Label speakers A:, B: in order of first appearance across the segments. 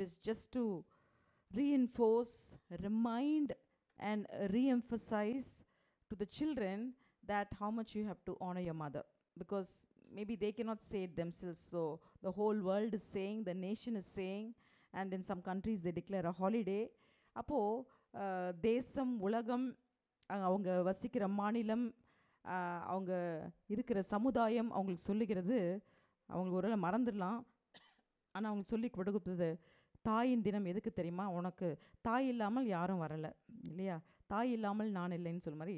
A: It is just to reinforce, remind, and re-emphasize to the children that how much you have to honor your mother, because maybe they cannot say it themselves, so the whole world is saying, the nation is saying, and in some countries they declare a holiday. அப்போ தேசம், உலகம், அவங்க வசிக்கிற மாநிலம், அவங்க இருக்கிற சமுதாயம் அவங்களுக்கு சொல்லுகிறது, அவங்களுக்கு ஒரு மறந்துடலாம், ஆனால் அவங்களுக்கு சொல்லி கொடுக்குறது, தாயின் தினம் எதுக்கு தெரியுமா? உனக்கு தாய் இல்லாமல் யாரும் வரலை இல்லையா, தாய் இல்லாமல் நான் இல்லைன்னு சொல்ல மாதிரி,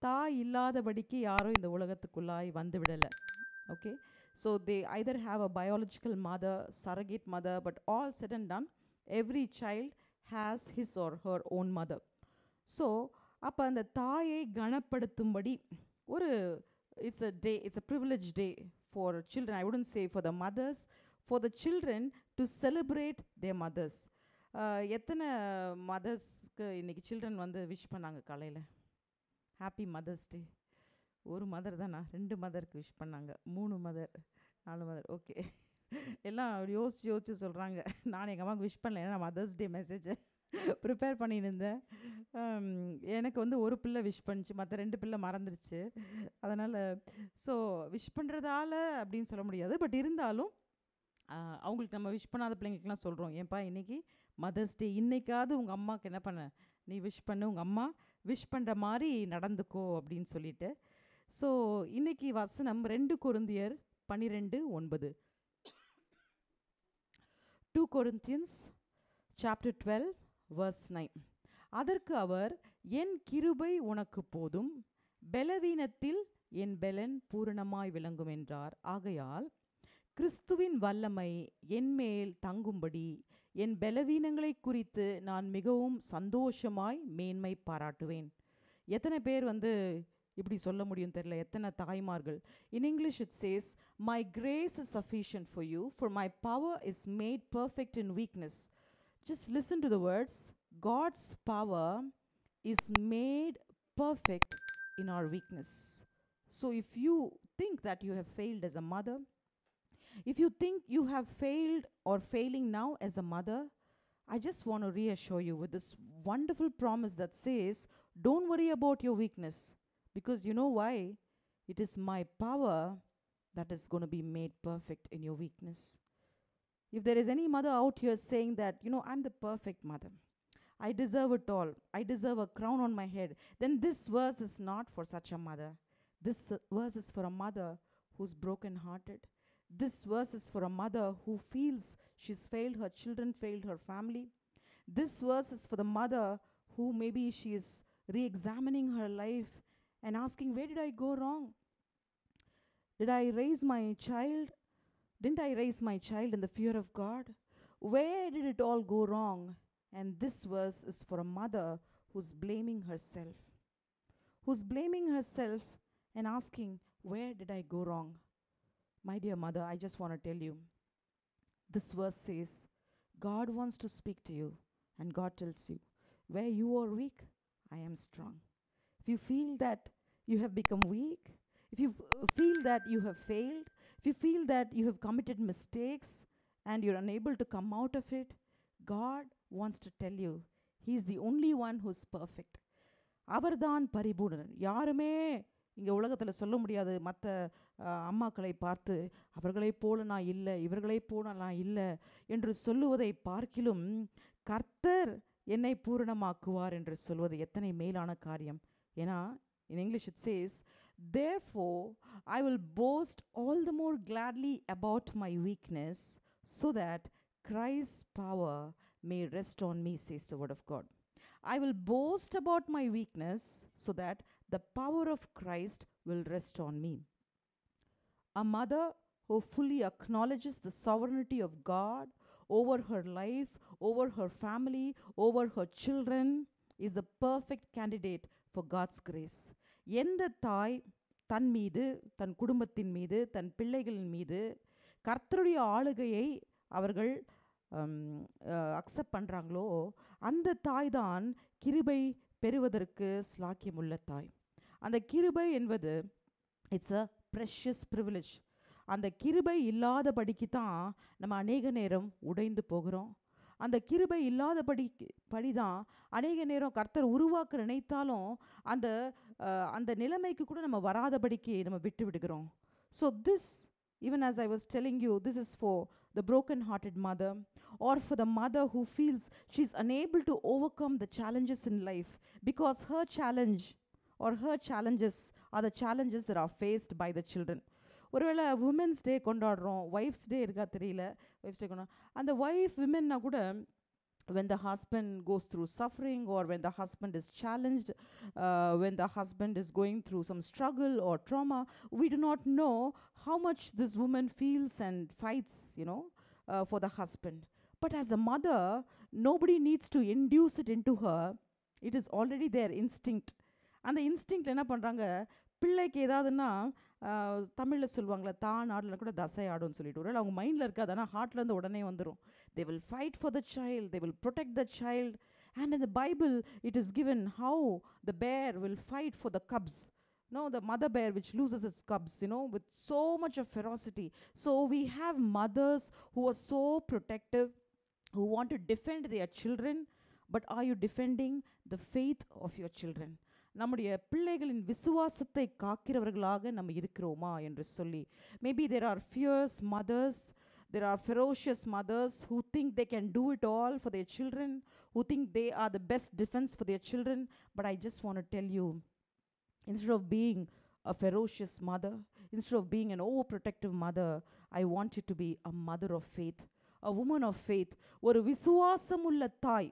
A: தாய் இல்லாதபடிக்கு யாரும் இந்த உலகத்துக்குள்ளாய் வந்து விடலை. Okay, so they either have a biological mother, surrogate mother, but all set and done every child has his or her own mother. So அப்போ அந்த தாயை கனப்படுத்தும்படி ஒரு it's a day, it's a privilege day for children. I wouldn't say for the mothers, for the children to celebrate their mothers. எத்தனை மதர்ஸ்க்கு இன்றைக்கி children வந்து wish பண்ணாங்க காலையில்? Happy mother's day. ஒரு மதர் தானா? 2 மதருக்கு விஷ் பண்ணாங்க, 3 மதர், 4 மதர். ஓகே, எல்லாம் யோசிச்சு சொல்கிறாங்க. நான் எங்கள் அம்மாவுக்கு விஷ் பண்ணல, ஏன்னா மதர்ஸ் டே மெசேஜை ப்ரிப்பேர் பண்ணியிருந்தேன். எனக்கு வந்து ஒரு பிள்ளை விஷ் பண்ணிச்சு, மற்ற 2 பிள்ளை மறந்துருச்சு. அதனால் ஸோ விஷ் பண்ணுறதால அப்படின்னு சொல்ல முடியாது, பட் இருந்தாலும் அவங்களுக்கு நம்ம விஷ் பண்ணாத பிள்ளைங்களுக்குலாம் சொல்கிறோம், ஏன்பா இன்றைக்கி மதர்ஸ் டே, இன்றைக்காவது உங்கள் அம்மாவுக்கு என்ன பண்ண, நீ விஷ் பண்ணு, உங்கள் அம்மா விஷ் பண்ணுற மாதிரி நடந்துக்கோ அப்படின்னு சொல்லிட்டு. ஸோ இன்றைக்கி வசனம் 2 கொரிந்தியர் 12:9. 2 Corinthians chapter 12 verse 9. அதற்கு அவர், என் கிருபை உனக்கு போதும், பலவீனத்தில் என் பெலன் பூரணமாய் விளங்கும் என்றார். ஆகையால் கிறிஸ்துவின் வல்லமை என்மேல் தங்கும்படி என் பலவீனங்களை குறித்து நான் மிகவும் சந்தோஷமாய் மேன்மை பாராட்டுவேன். எத்தனை பேர் வந்து இப்படி சொல்ல முடியும் தெரியல, எத்தனை தாய்மார்கள். In English it says, my grace is sufficient for you, for my power is made perfect in weakness. Just listen to the words, God's power is made perfect in our weakness. So if you think that you have failed as a mother, if you think you have failed or failing now as a mother, I just want to reassure you with this wonderful promise that says, don't worry about your weakness, because you know why? It is my power that is going to be made perfect in your weakness. If there is any mother out here saying that, I'm the perfect mother, I deserve it all, I deserve a crown on my head, then this verse is not for such a mother. This verse is for a mother who's broken hearted. This verse is for a mother who feels she's failed her children, failed her family. This verse is for the mother who maybe she is re-examining her life and asking, where did I go wrong? Did I raise my child? Didn't I raise my child in the fear of God? Where did it all go wrong? And this verse is for a mother who's blaming herself. Who's blaming herself and asking, where did I go wrong? My dear mother, I just want to tell you, this verse says, God wants to speak to you, and God tells you, where you are weak, I am strong. If you feel that you have become weak, if you feel that you have failed, if you feel that you have committed mistakes and you're unable to come out of it, God wants to tell you, He is the only one who's perfect. அவர்தான் பரிபூரணன். யாருமே இங்கே உலகத்தில் சொல்ல முடியாது மற்ற அம்மாக்களை பார்த்து, அவர்களைப் போல நான் இல்லை, இவர்களைப் போல நான் இல்லை என்று சொல்லுவதை பார்க்கிலும், கர்த்தர் என்னை பூரணமாக்குவார் என்று சொல்வது எத்தனை மேலான காரியம். ஏன்னா in English it says, therefore I will boast all the more gladly about my weakness, so that Christ's power may rest on me, says the word of God. I will boast about my weakness, so that the power of Christ will rest on me. A mother who fully acknowledges the sovereignty of God over her life, over her family, over her children, is the perfect candidate for God's grace. எந்த தாய் தன் மீது, தன் குடும்பத்தின் மீது, தன் பிள்ளைகளின் மீது கர்த்தருடைய ஆளுகையை அவர்கள் accept பண்ணுறாங்களோ, அந்த தாய் தான் கிருபை பெறுவதற்கு ஸ்லாக்கியமுள்ள தாய். அந்த கிருபை என்பது இட்ஸ் அ ப்ரெஷியஸ் ப்ரிவிலேஜ். அந்த கிருபை இல்லாதபடிக்கு தான் நம்ம அநேக நேரம் உடைந்து போகிறோம். அந்த கிருபை படிதான் அநேக நேரம் கர்த்தர் உருவாக்க நினைத்தாலும் அந்த அந்த நிலைமைக்கு கூட நம்ம வராதபடிக்கு நம்ம விட்டு விடுகிறோம். So this, even as I was telling you, this is for the broken hearted mother, or for the mother who feels she's unable to overcome the challenges in life because her challenge or her challenges are the challenges that are faced by the children. ஒருவேளை women's day கொண்டாடுறோம், wife's டே இருக்கா தெரியல, wife's டே அந்த wife விமென்னா கூட when the husband goes through suffering, or when the husband is challenged, when the husband is going through some struggle or trauma, we do not know how much this woman feels and fights, for the husband. But as a mother, nobody needs to induce it into her. It is already their instinct. அந்த instinct என்ன பண்ணுறாங்க, பிள்ளைக்கு ஏதாவதுன்னா தமிழில் சொல்லுவாங்களே தான் ஆடலாம் கூட தசை ஆடும்னு சொல்லிட்டு, ஒரு அவங்க மைண்டில் இருக்காது, ஆனால் ஹார்ட்லேருந்து உடனே வந்துடும். They will fight for the child, they will protect the child. And in the Bible it is given how the bear will fight for the cubs. The mother bear which loses its cubs, with so much of ferocity. So we have mothers who are so protective, who want to defend their children. But are you defending the faith of your children? நம்முடைய பிள்ளைகளின் விசுவாசத்தை காக்கிறவர்களாக நம்ம இருக்கிறோமா என்று சொல்லி. Maybe there are fierce mothers, there are ferocious mothers who think they can do it all for their children, who think they are the best defense for their children. But I just want to tell you, instead of being a ferocious mother, instead of being an overprotective mother, I want you to be a mother of faith, a woman of faith. ஒரு விசுவாசமுள்ள தாய்,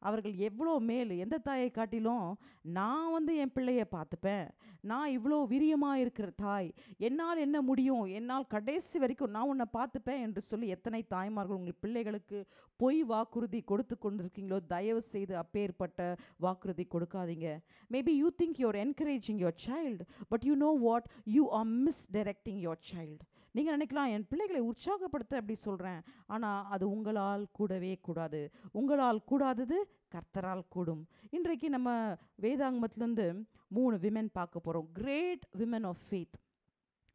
A: அவர்கள் எவ்வளோ மேல், எந்த தாயை காட்டிலும் நான் என் பிள்ளையை பார்த்துப்பேன், நான் இவ்வளோ விரியமாக இருக்கிற தாய், என்னால் என்ன முடியும், என்னால் கடைசி வரைக்கும் நான் உன்னை பார்த்துப்பேன் என்று சொல்லி எத்தனை தாய்மார்கள் உங்கள் பிள்ளைகளுக்கு பொய் வாக்குறுதி கொடுத்து கொண்டிருக்கீங்களோ, தயவு செய்து அப்பேற்பட்ட வாக்குறுதி கொடுக்காதீங்க. Maybe you think you are encouraging your child, but you know what, you are misdirecting your child. நீங்கள் நினைக்கலாம் என் பிள்ளைகளை உற்சாகப்படுத்த அப்படி சொல்கிறேன், ஆனால் அது உங்களால் கூடவே கூடாது. உங்களால் கூடாதது கர்த்தரால் கூடும். இன்றைக்கு நம்ம வேதாங்கமத்திலேருந்து 3 விமென் பார்க்க போகிறோம். Great women of faith.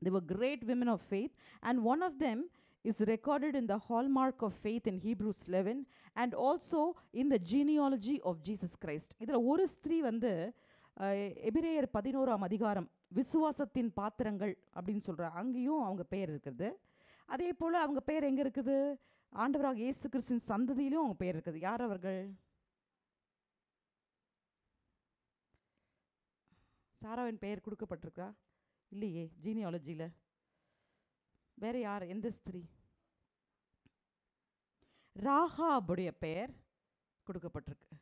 A: They were great women of faith, and one of them is recorded in the hallmark of faith in Hebrews 11 and also in the genealogy of Jesus Christ. இதில் ஒரு ஸ்திரீ எபிரேயர் 11ஆம் அதிகாரம் விசுவாசத்தின் பாத்திரங்கள் அப்படின்னு சொல்கிறாங்க, அங்கேயும் அவங்க பெயர் இருக்குது. அதே போல் அவங்க பெயர் எங்கே இருக்குது, ஆண்டவராக இயேசு கிறிஸ்துவின் சந்ததியிலும் அவங்க பெயர் இருக்குது. யார் அவர்கள்? சாராவின் பெயர் கொடுக்கப்பட்டிருக்கா? இல்லையே ஜீனியாலஜியில். வேற யார், எந்த ஸ்திரீ? ராகாபுடைய பெயர் கொடுக்கப்பட்டிருக்கு.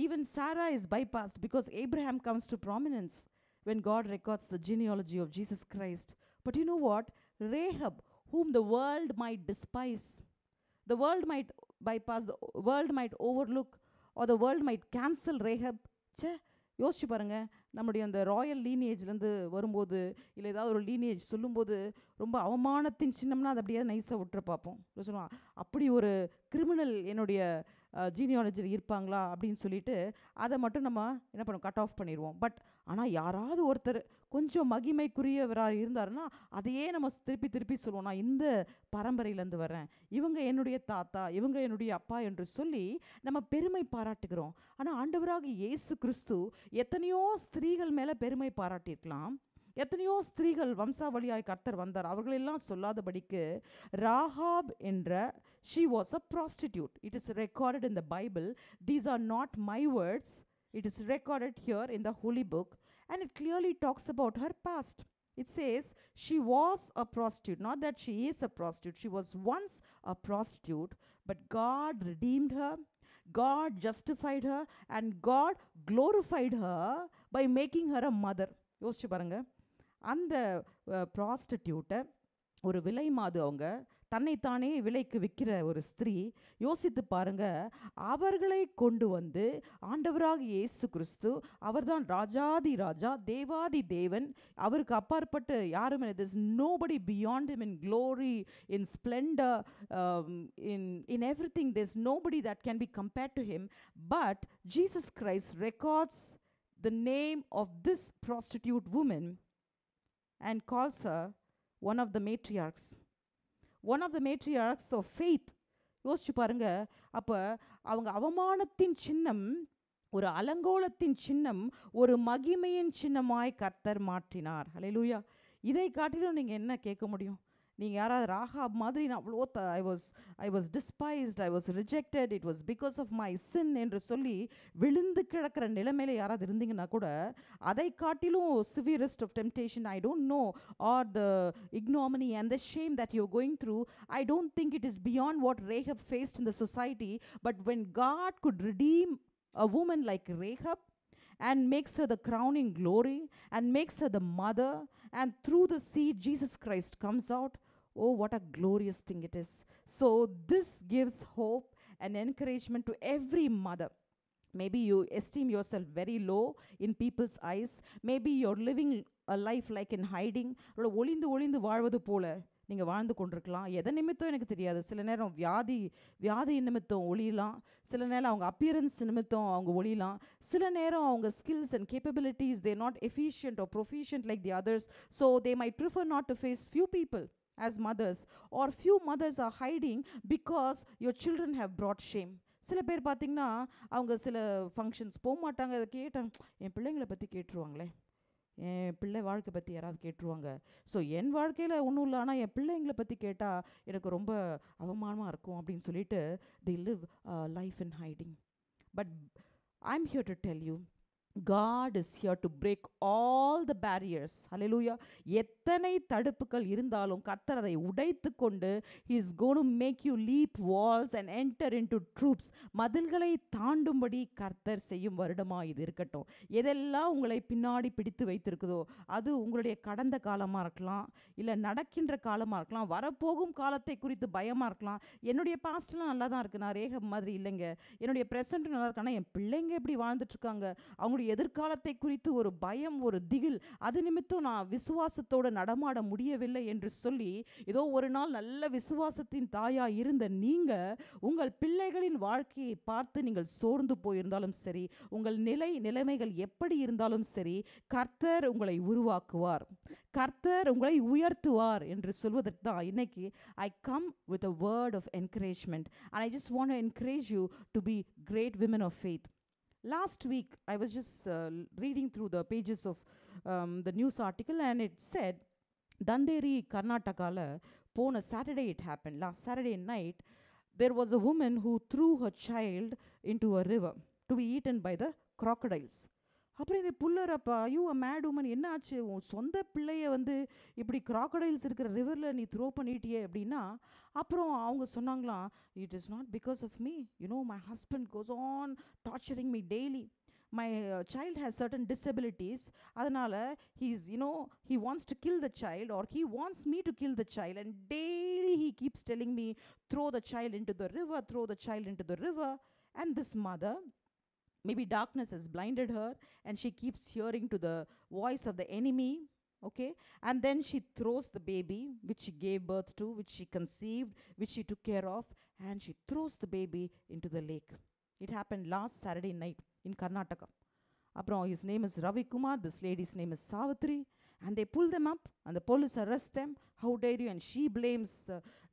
A: Even Sarah is bypassed because Abraham comes to prominence when God records the genealogy of Jesus Christ. But you know what? Rahab, whom the world might despise, the world might bypass, the world might overlook, or the world might cancel Rahab. யோசிச்சு பாருங்கள், நம்முடைய அந்த Royal லீனேஜ்லேருந்து வரும்போது இல்லை ஏதாவது ஒரு lineage சொல்லும்போது ரொம்ப அவமானத்தின் சின்னம்னா அது அப்படியே நைஸாக விட்டுற பார்ப்போம். சொல்லுவான் அப்படி ஒரு கிரிமினல் என்னுடைய ஜீனியாலஜியில் இருப்பாங்களா அப்படின்னு சொல்லிட்டு அதை மட்டும் நம்ம என்ன பண்ணுவோம், கட் ஆஃப் பண்ணிடுவோம். பட் ஆனால் யாராவது ஒருத்தர் கொஞ்சம் மகிமைக்குரியவராக இருந்தாருன்னா அதையே நம்ம திருப்பி திருப்பி சொல்லுவோம், நான் இந்த பரம்பரையிலேருந்து வரேன், இவங்க என்னுடைய தாத்தா, இவங்க என்னுடைய அப்பா என்று சொல்லி நம்ம பெருமை பாராட்டுகிறோம். ஆனால் ஆண்டவராக இயேசு கிறிஸ்து எத்தனையோ ஸ்திரீகள் மேலே பெருமை பாராட்டியிருக்கலாம், எத்தனையோ ஸ்திரீகள் வம்சாவளியாய் கர்த்தர் வந்தார், அவர்களெல்லாம் சொல்லாதபடிக்கு ராகாப் என்ற she was a prostitute. It is recorded in the Bible. These are not my words. It is recorded here in the Holy Book, and it clearly talks about her past. It says she was a prostitute, not that she is a prostitute. She was once a prostitute, but God redeemed her, God justified her, and God glorified her by making her a mother. யோசிச்சு பாருங்க, அந்த ப்ராஸ்டிடியூட்டை ஒரு விலை மாது அவங்க தன்னைத்தானே விலைக்கு விற்கிற ஒரு ஸ்திரீ, யோசித்து பாருங்க, அவர்களை கொண்டு வந்து ஆண்டவராக இயேசு கிறிஸ்து அவர்தான் ராஜாதி ராஜா, தேவாதி தேவன், அவருக்கு அப்பாற்பட்டு யாரும் இல்லை. There's nobody beyond him in glory, in splendor, in everything. There's nobody that can be compared to him. But Jesus Christ records the name of this prostitute woman and calls her one of the matriarchs. One of the matriarchs of faith. யோசிச்சு பாருங்க. அப்போ அவங்க அவமானத்தின் சின்னம் ஒரு அலங்கோலத்தின் சின்னம் ஒரு மகிமையின் சின்னமாய் கர்த்தர் மாற்றினார். ஹல்லேலூயா. இதை காட்டிலும் நீங்கள் என்ன கேட்க முடியும்? நீங்கள் யாராவது ராகாப் மாதிரி நான் அவ்வளோ I was despised, I was rejected, it was because of my sin என்று சொல்லி விழுந்து கிடக்கிற நிலைமையில யாராவது இருந்தீங்கன்னா கூட, அதை காட்டிலும் severest of temptation I don't know, or the ignominy and the shame that you're going through, I don't think it is beyond what Rahab faced in the society. But when God could redeem a woman like Rahab and makes her the crowning glory and makes her the mother, and through the seed Jesus Christ comes out, oh, what a glorious thing it is. So this gives hope and encouragement to every mother. Maybe you esteem yourself very low in people's eyes. Maybe you're living a life like in hiding. ஒளிந்து ஒளிந்து வாழ்வது போல நீங்கள் வாழ்ந்து கொண்டிருக்கலாம். எதை நிமித்தம் எனக்கு தெரியாது. சில நேரம் வியாதி நிமித்தம் ஒளியலாம், சில நேரம் அவங்க அப்பியரன்ஸ் நிமித்தம் அவங்க ஒளியலாம், சில நேரம் அவங்க skills and capabilities they not efficient or proficient like the others. So they might prefer not to face few people as mothers, or few mothers are hiding because your children have brought shame. சில பேர் பார்த்தீங்கன்னா அவங்க சில functions போக மாட்டாங்க. அதை கேட்டாங்க, என் பிள்ளைங்களை பற்றி கேட்டுருவாங்களே, என் பிள்ளை வாழ்க்கை பற்றி யாராவது கேட்டுருவாங்க. ஸோ என் வாழ்க்கையில் ஒன்றும் இல்லை, ஆனால் என் பிள்ளைங்களை பற்றி கேட்டால் எனக்கு ரொம்ப அவமானமாக இருக்கும் அப்படின்னு சொல்லிட்டு they live life in hiding. But I'm here to tell you, God is here to break all the barriers. Hallelujah. எத்தனை தடுப்புகள் இருந்தாலும் கர்த்தர் அதை உடைத்து கொண்டு he is going to make you leap walls and enter into troops. மதில்களை தாண்டும்படி கர்த்தர் செய்யும் வருடமாக இது இருக்கட்டும். எதெல்லாம் உங்களை பின்னாடி பிடித்து வைத்திருக்குதோ அது உங்களுடைய கடந்த காலமாக இருக்கலாம், இல்லை நடக்கின்ற காலமாக இருக்கலாம், வரப்போகும் காலத்தை குறித்து பயமாக இருக்கலாம். என்னுடைய பாஸ்ட்லாம் நல்லா தான் இருக்குது, நான் ரேகப் மாதிரி இல்லைங்க. என்னுடைய ப்ரெசென்ட் நல்லா இருக்கு, ஆனால் என் பிள்ளைங்க எப்படி வாழ்ந்துட்டுருக்காங்க, அவங்களுடைய எதிர்காலத்தை குறித்து ஒரு பயம், ஒரு திகில், அது நிமித்தம் நான் விசுவாசத்தோடு நடமாட முடியவில்லை என்று சொல்லி ஏதோ ஒரு நாள் நல்ல விசுவாசத்தின் தாயா இருந்த நீங்க உங்கள் பிள்ளைகளின் வாழ்க்கையை பார்த்து நீங்கள் சோர்ந்து போயிருந்தாலும் சரி, உங்கள் நிலைமைகள் எப்படி இருந்தாலும் சரி, கர்த்தர் உங்களை உருவாக்குவார், கர்த்தர் உங்களை உயர்த்துவார் என்று சொல்வதற்கு தான் இன்னைக்கு I come with a word of encouragement, and I just want to encourage you to be great women of faith. Last week, I was just reading through the pages of the news article, and it said, Danderi, Karnataka, pona Saturday it happened. Last Saturday night, there was a woman who threw her child into a river to be eaten by the crocodiles. அப்புறம் இந்த புல்லரப்பா, you a mat woman, என்ன ஆச்சு, உன் சொந்த பிள்ளைய வந்து இப்படி கிராக்கடைல்ஸ் இருக்கிற ரிவரில் நீ த்ரோ பண்ணிட்டியே அப்படின்னா, அப்புறம் அவங்க சொன்னாங்களாம், it is not because of me, you know my husband goes on torturing me daily, my child has certain disabilities, அதனால் he wants to kill the child, or he wants me to kill the child, and daily he keeps telling me, throw the child into the river, throw the child into the river. And this mother, maybe darkness has blinded her and she keeps hearing to the voice of the enemy, okay, and then she throws the baby which she gave birth to, which she conceived, which she took care of, and she throws the baby into the lake. It happened last Saturday night in Karnataka. Aprom his name is Ravi Kumar, this lady's name is Savitri, and they pull them up and the police arrest them. How dare you? And she blames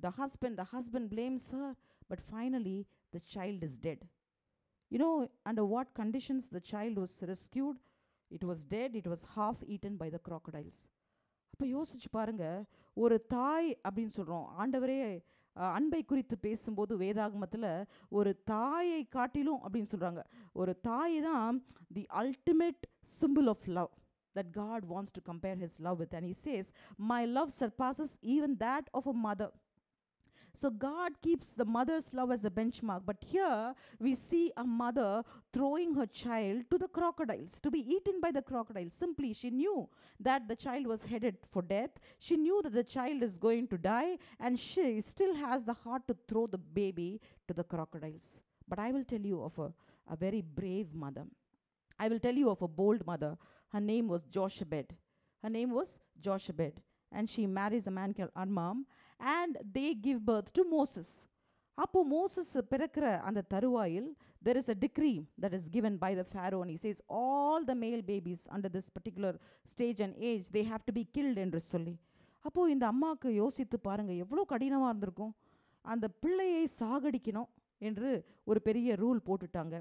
A: the husband blames her, but finally the child is dead. You know under what conditions the child was rescued? It was dead, it was half eaten by the crocodiles. அப்போ யோசிச்சு பாருங்க, ஒரு தாய் அப்படின்னு சொல்கிறோம், ஆண்டவரே அன்பை குறித்து பேசும்போது வேதாகமத்தில் ஒரு தாயை காட்டிலும் அப்படின்னு சொல்கிறாங்க, ஒரு தாய் தான் the ultimate symbol of love that God wants to compare his love with, and he says, my love surpasses even that of a mother. So God keeps the mother's love as a benchmark. But here we see a mother throwing her child to the crocodiles, to be eaten by the crocodiles. Simply, she knew that the child was headed for death. She knew that the child is going to die, and she still has the heart to throw the baby to the crocodiles. But I will tell you of a very brave mother. I will tell you of a bold mother. Her name was Jochebed. Her name was Jochebed. And she marries a man called Amram, and they give birth to Moses. அப்போ Moses பிறக்கிற அந்த தருவாயில் there is a decree that is given by the Pharaoh, and he says all the male babies under this particular stage and age, they have to be killed என்று சொல்லி. அப்போது இந்த அம்மாவுக்கு யோசித்து பாருங்கள், எவ்வளோ கடினமாக இருந்திருக்கும். அந்த பிள்ளையை சாகடிக்கணும் என்று ஒரு பெரிய ரூல் போட்டுட்டாங்க.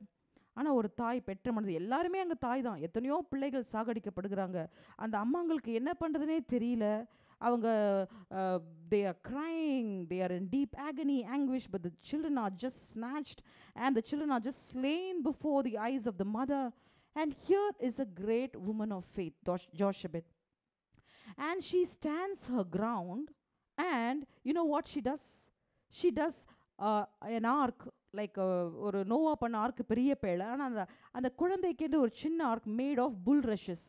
A: ஆனால் ஒரு தாய் பெற்ற மனது, எல்லாருமே அங்கே தாய் தான், எத்தனையோ பிள்ளைகள் சாகடிக்கப்படுகிறாங்க. அந்த அம்மாங்களுக்கு என்ன பண்ணுறதுனே தெரியல. அவங்க they are crying, they are in deep agony, anguish, but the children are just snatched and the children are just slain before the eyes of the mother. And here is a great woman of faith, Jochebed. And she stands her ground, and you know what she does? She does an ark, like ஒரு நோவா பண்ண ஆர்க்கு பெரிய பேழை, ஆனால் அந்த குழந்தைக்கென்று ஒரு சின்ன ark made of bulrushes.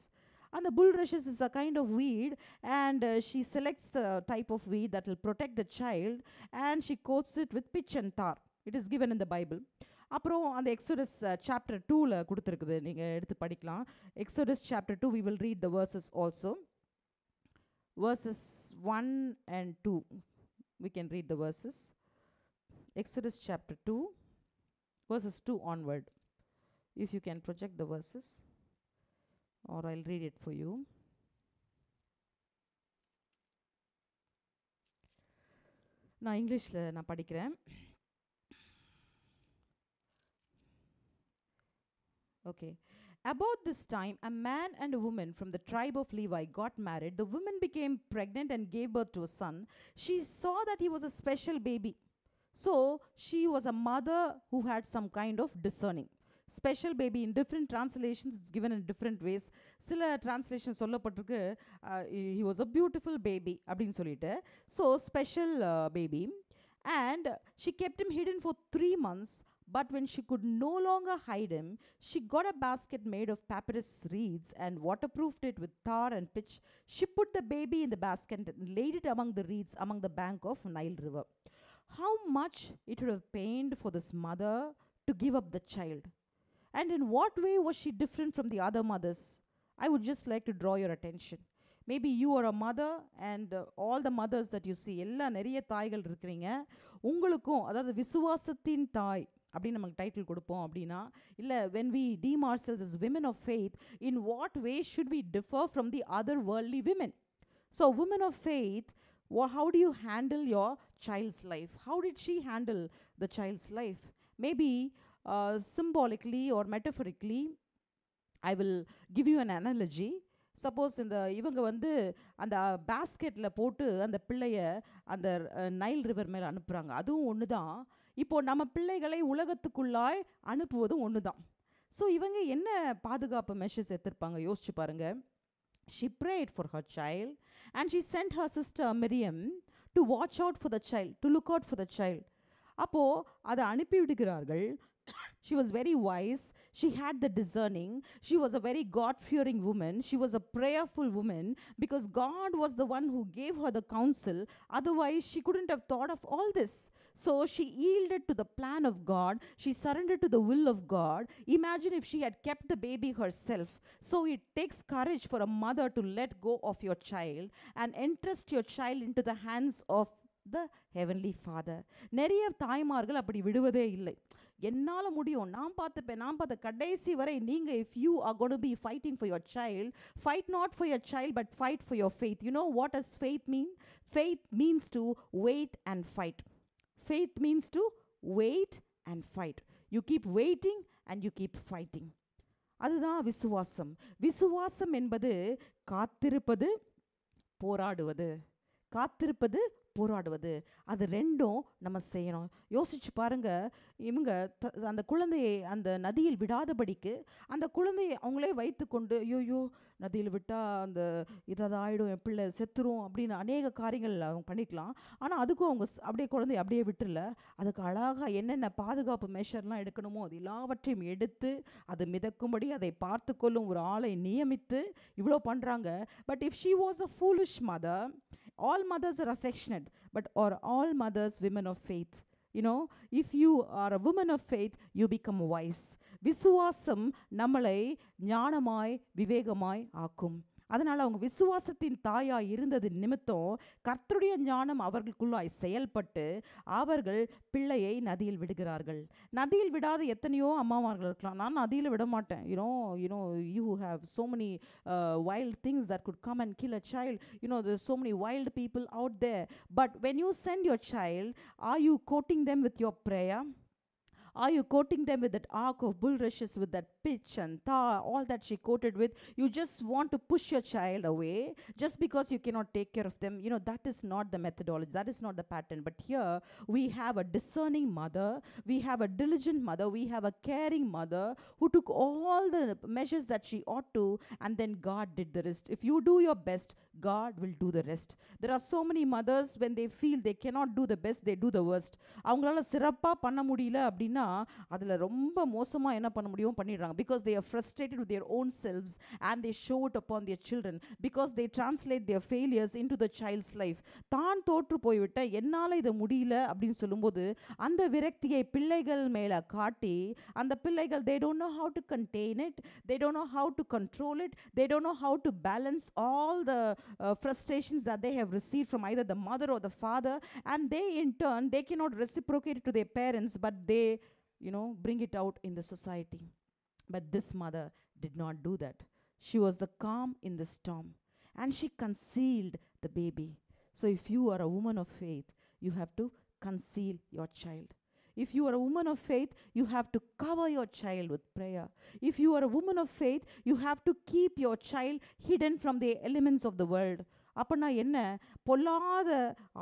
A: And the bulrushes is a kind of weed, and she selects the type of weed that will protect the child, and she coats it with pitch and tar. It is given in the Bible. அப்புறம் அந்த exodus chapter 2ல கொடுத்துருக்குது, நீங்கள் எடுத்து படிக்கலாம். Exodus chapter 2, we will read the verses also. Verses 1 and 2. We can read the verses. Exodus chapter 2, verses 2 onward. If you can project the verses, or I'll read it for you. நான் இங்கிலீஷில் நான் படிக்கிறேன். Okay. About this time, a man and a woman from the tribe of Levi got married. The woman became pregnant and gave birth to a son. She saw that he was a special baby. So she was a mother who had some kind of discerning. Special baby, in different translations it's given in different ways. சில translations சொல்லப்பட்டிருக்கு he was a beautiful baby அப்படின்னு சொல்லிட்டு. So special baby. And she kept him hidden for 3 months. But when she could no longer hide him, she got a basket made of papyrus reeds and waterproofed it with tar and pitch. She put the baby in the basket and laid it among the reeds among the bank of Nile River. How much it would have pained for this mother to give up the child. And in what way was she different from the other mothers? I would just like to draw your attention. Maybe you are a mother, and all the mothers that you see, எல்லா நிறைய தாய்கள் இருக்கிறீங்க. உங்களுக்கும், அதாவது விசுவாசத்தின் தாய் அப்படின்னு நமக்கு title கொடுப்போம் அப்படின்னா, இல்லை when we deem ourselves as women of faith, in what way should we differ from the other worldly women? So women of faith, how do you handle your child's life? How did she handle the child's life? Maybe symbolically or metaphorically, I will give you an analogy. Suppose இவங்க வந்து அந்த பேஸ்கெட்டில் போட்டு அந்த பிள்ளைய அந்த Nile river மேலே அனுப்புகிறாங்க, அதுவும் ஒன்று தான். இப்போது நம்ம பிள்ளைகளை உலகத்துக்குள்ளாய் அனுப்புவதும் ஒன்று தான். ஸோ இவங்க என்ன பாதுகாப்பு மெஷர்ஸ் எடுத்திருப்பாங்க யோசிச்சு பாருங்கள். She prayed for her child and she sent her sister Miriam to watch out for the child, to look out for the child. அப்போது அதை அனுப்பிவிடுகிறார்கள். She was very wise. She had the discerning. She was a very God-fearing woman. She was a prayerful woman because God was the one who gave her the counsel. Otherwise, she couldn't have thought of all this. So she yielded to the plan of God. She surrendered to the will of God. Imagine if she had kept the baby herself. So it takes courage for a mother to let go of your child and entrust your child into the hands of the Heavenly Father. நிறைய தாய்மார்கள் அப்படி விடுவதே இல்லை. என்னால் முடியும், நான் பார்த்த கடைசி வரை நீங்கள், if you are going to be fighting for your child, fight not for your child but fight for your faith. You know what does faith mean? Faith means to wait and fight. Faith means to wait and fight. You keep waiting and you keep fighting. அதுதான் விசுவாசம். விசுவாசம் என்பது காத்திருப்பது, போராடுவது. காத்திருப்பது, போராடுவது, அது ரெண்டும் நம்ம செய்யணும். யோசிச்சு பாருங்க, இவங்க அந்த குழந்தையை அந்த நதியில் விடாதபடிக்கு அந்த குழந்தையை அவங்களே வைத்து கொண்டு, ஐயோ நதியில் விட்டால் அந்த இதாவது ஆகிடும், என் பிள்ளை செத்துரும் அப்படின்னு அநேக காரியங்கள் அவங்க பண்ணிக்கலாம். ஆனால் அதுக்கும் அவங்க அப்படியே குழந்தைய அப்படியே விட்டுறல, அதுக்கு அழகாக என்னென்ன பாதுகாப்பு மெஷர்லாம் எடுக்கணுமோ அது எல்லாவற்றையும் எடுத்து அது மிதக்கும்படி அதை பார்த்து கொள்ளும் ஒரு ஆளை நியமித்து இவ்வளோ பண்ணுறாங்க. But if she was a foolish mother, all mothers are affectionate, but are all mothers women of faith? You know, if you are a woman of faith, you become wise. விசுவாசம் நம்மளை ஞானமாய் விவேகமாய் ஆக்கும். அதனால் அவங்க விசுவாசத்தின் தாயாய் இருந்தது நிமித்தம் கர்த்தருடைய ஞானம் அவர்களுக்குள்ளாய் செயல்பட்டு அவர்கள் பிள்ளையை நதியில் விடுகிறார்கள். நதியில் விடாத எத்தனையோ அம்மாமார்கள் இருக்கலாம். நான் நதியில் விட மாட்டேன். You have so many wild things that could come and kill a child. There's so many wild people out there. But when you send your child, are you coating them with your prayer? Are you coating them with that ark of bulrushes, with that pitch and tar, all that she coated with? You just want to push your child away just because you cannot take care of them. That is not the methodology. That is not the pattern. But here we have a discerning mother. We have a diligent mother. We have a caring mother who took all the measures that she ought to, and then God did the rest. If you do your best, God will do the rest. There are so many mothers, when they feel they cannot do the best, they do the worst. அவங்களால சிறப்பா பண்ண முடியல அப்படின்னா அதில் ரொம்ப மோசமாக என்ன பண்ண முடியும் பண்ணிடுறாங்க. Because they are frustrated with their own selves and they show it upon their children, because they translate their failures into the child's life. தான் தோற்று போய்விட்ட என்னால் இதை முடியல அப்படின்னு சொல்லும்போது அந்த விரக்தியை பிள்ளைகள் மேலே காட்டி அந்த பிள்ளைகள் they don't know how to contain it, they don't know how to control it, they don't know how to balance all the frustrations that they have received from either the mother or the father, and they in turn they cannot reciprocate it to their parents, but they bring it out in the society. But this mother did not do that. She was the calm in the storm, and she concealed the baby. So if you are a woman of faith, you have to conceal your child. If you are a woman of faith, you have to cover your child with prayer. If you are a woman of faith, you have to keep your child hidden from the elements of the world. அப்போனா என்ன, பொல்லாத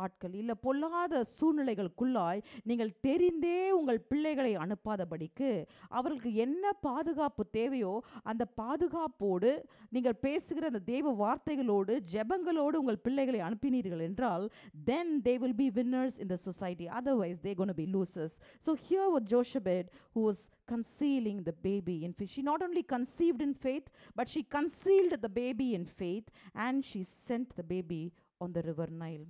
A: ஆட்கள் இல்லை பொல்லாத சூழ்நிலைகளுக்குள்ளாய் நீங்கள் தெரிந்தே உங்கள் பிள்ளைகளை அனுப்பாதபடிக்கு அவர்களுக்கு என்ன பாதுகாப்பு தேவையோ அந்த பாதுகாப்போடு நீங்கள் பேசுகிற அந்த தேவ வார்த்தைகளோடு ஜெபங்களோடு உங்கள் பிள்ளைகளை அனுப்பினீர்கள் என்றால் then they will be winners in the society. Otherwise they're going to be losers. So here was Jochebed, who was concealing the baby in faith. She not only conceived in faith, but she concealed the baby in faith, and she sent the baby on the river Nile.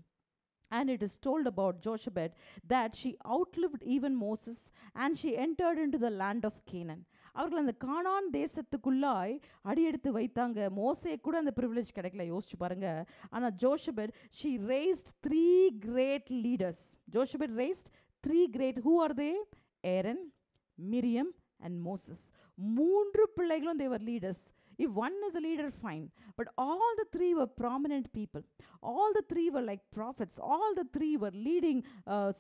A: And it is told about Jochebed that she outlived even Moses, and she entered into the land of Canaan. அவர்கள் அந்த கானான் தேசத்துக்குள்ளாய் அடியெடுத்து வைத்தாங்க. மோசே கூட அந்த privilege கிடைக்கல, யோசிச்சு பாருங்க. ஆனால் ஜோஷபெட், she raised 3 great leaders. Jochebed raised 3 great, who are they? Aaron, Miriam and Moses. 3 பிள்ளைகளும் they were leaders. If one is a leader, fine. But all the 3 were prominent people. All the 3 were like prophets. All the 3 were leading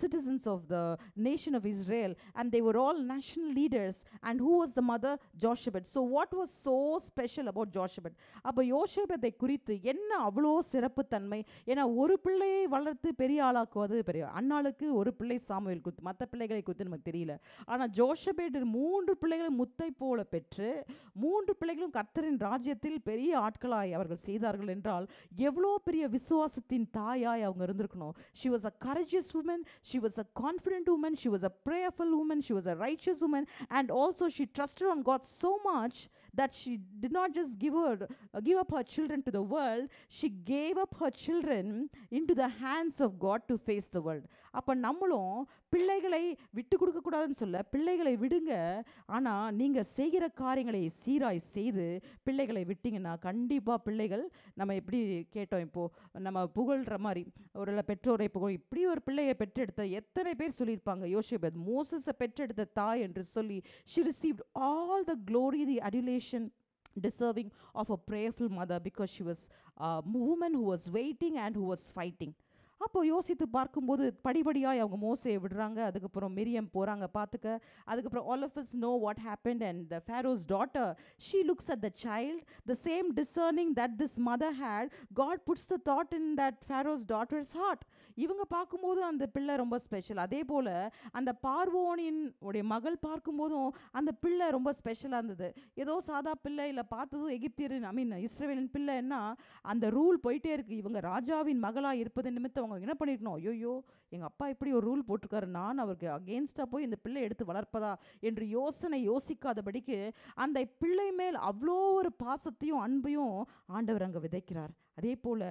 A: citizens of the nation of Israel. And they were all national leaders. And who was the mother? Jochebed. So what was so special about Jochebed? அப்போ யோசேபத்தை குறித்து என்ன அவ்வளோ சிறப்பு தன்மை? ஏன்னா ஒரு பிள்ளையை வளர்த்து பெரிய ஆளாக்குவது பெரிய அண்ணாளுக்கு ஒரு பிள்ளை சாமுவேல் குறித்து, மற்ற பிள்ளைகளை குறித்து நமக்கு தெரியல. ஆனால் ஜோஷபேட் 3 பிள்ளைகளும் முத்தை போல பெற்று 3 பிள்ளைகளும் கர்த்தரின் ராஜ்யத்தில் பெரிய ஆட்களாய் அவர்கள் செய்தார்கள் என்றால் எவ்வளோ பெரிய விசுவாசத்தின் தாயாய் அவங்க இருந்திருக்கணும். She was a courageous woman, she was a confident woman, she was a prayerful woman, she was a righteous woman, and also she trusted on God so much that she did not just give up her children to the world, she gave up her children into the hands of God to face the world. அப்போ நம்மளும் பிள்ளைகளை விட்டு கொடுக்க கூடாதுன்னு சொல்ல, பிள்ளைகளை விடுங்க. ஆனால் நீங்கள் செய்கிற காரியங்களை சீராய் செய்து பிள்ளைகளை விட்டிங்கன்னா கண்டிப்பாக பிள்ளைகள், நம்ம எப்படி கேட்டோம் இப்போது, நம்ம புகழ்கிற மாதிரி ஒரு பெற்றோரை புகழ், இப்படி ஒரு பிள்ளையை பெற்றெடுத்த எத்தனை பேர் சொல்லியிருப்பாங்க. யோசேபத் மோசஸை பெற்றெடுத்த தாய் என்று சொல்லி, she received all the glory, the adulation deserving of a prayerful mother, because she was a woman who was waiting and who was fighting. அப்போ யோசித்து பார்க்கும்போது படிப்படியாக அவங்க மோசையை விடுறாங்க. அதுக்கப்புறம் மிரியம் போகிறாங்க பார்த்துக்க. அதுக்கப்புறம் all of us know what happened, and the Pharaoh's daughter, she looks at the child, the same discerning that this mother had, God puts the thought in that Pharaoh's daughter's heart. இவங்க பார்க்கும்போது அந்த பிள்ளை ரொம்ப special. அதே போல் அந்த பார்வோனின் உடைய மகள் பார்க்கும்போதும் அந்த பிள்ளை ரொம்ப ஸ்பெஷலாக இருந்தது. ஏதோ சாதா பிள்ளை இல்லை, பார்த்ததும் எகிப்தியரின் இஸ்ரவேலின் பிள்ளைன்னா அந்த ரூல் போயிட்டே இருக்குது. இவங்க ராஜாவின் மகளாக இருப்பது நிமித்தம் அவங்க என்ன பண்ணிருக்கணும், ஐயோ எங்கள் அப்பா இப்படி ஒரு ரூல் போட்டிருக்காரு, நான் அவருக்கு அகெயின்ஸ்டாக போய் இந்த பிள்ளை எடுத்து வளர்ப்பதா என்று யோசிக்காதபடிக்கு அந்த பிள்ளை மேல் அவ்வளோ ஒரு பாசத்தையும் அன்பையும் ஆண்டவர் அங்கே விதைக்கிறார். அதே போல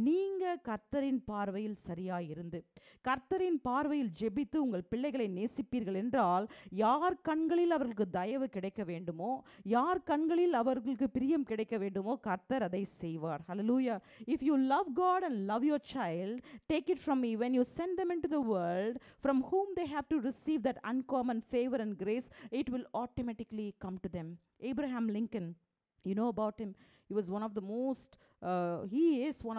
A: நீங்கள் கர்த்தரின் பார்வையில் சரியாக இருந்து கர்த்தரின் பார்வையில் ஜெபித்து உங்கள் பிள்ளைகளை நேசிப்பீர்கள் என்றால், யார் கண்களில் அவர்களுக்கு தயவு கிடைக்க வேண்டுமோ, யார் கண்களில் அவர்களுக்கு பிரியம் கிடைக்க வேண்டுமோ, கர்த்தர் அதை செய்வார். ஹல்லேலூயா. If you love God and love your child, take it from me, when you send them into the world, from whom they have to receive that uncommon favor and grace, it will automatically come to them. Abraham Lincoln, you know about him. He is one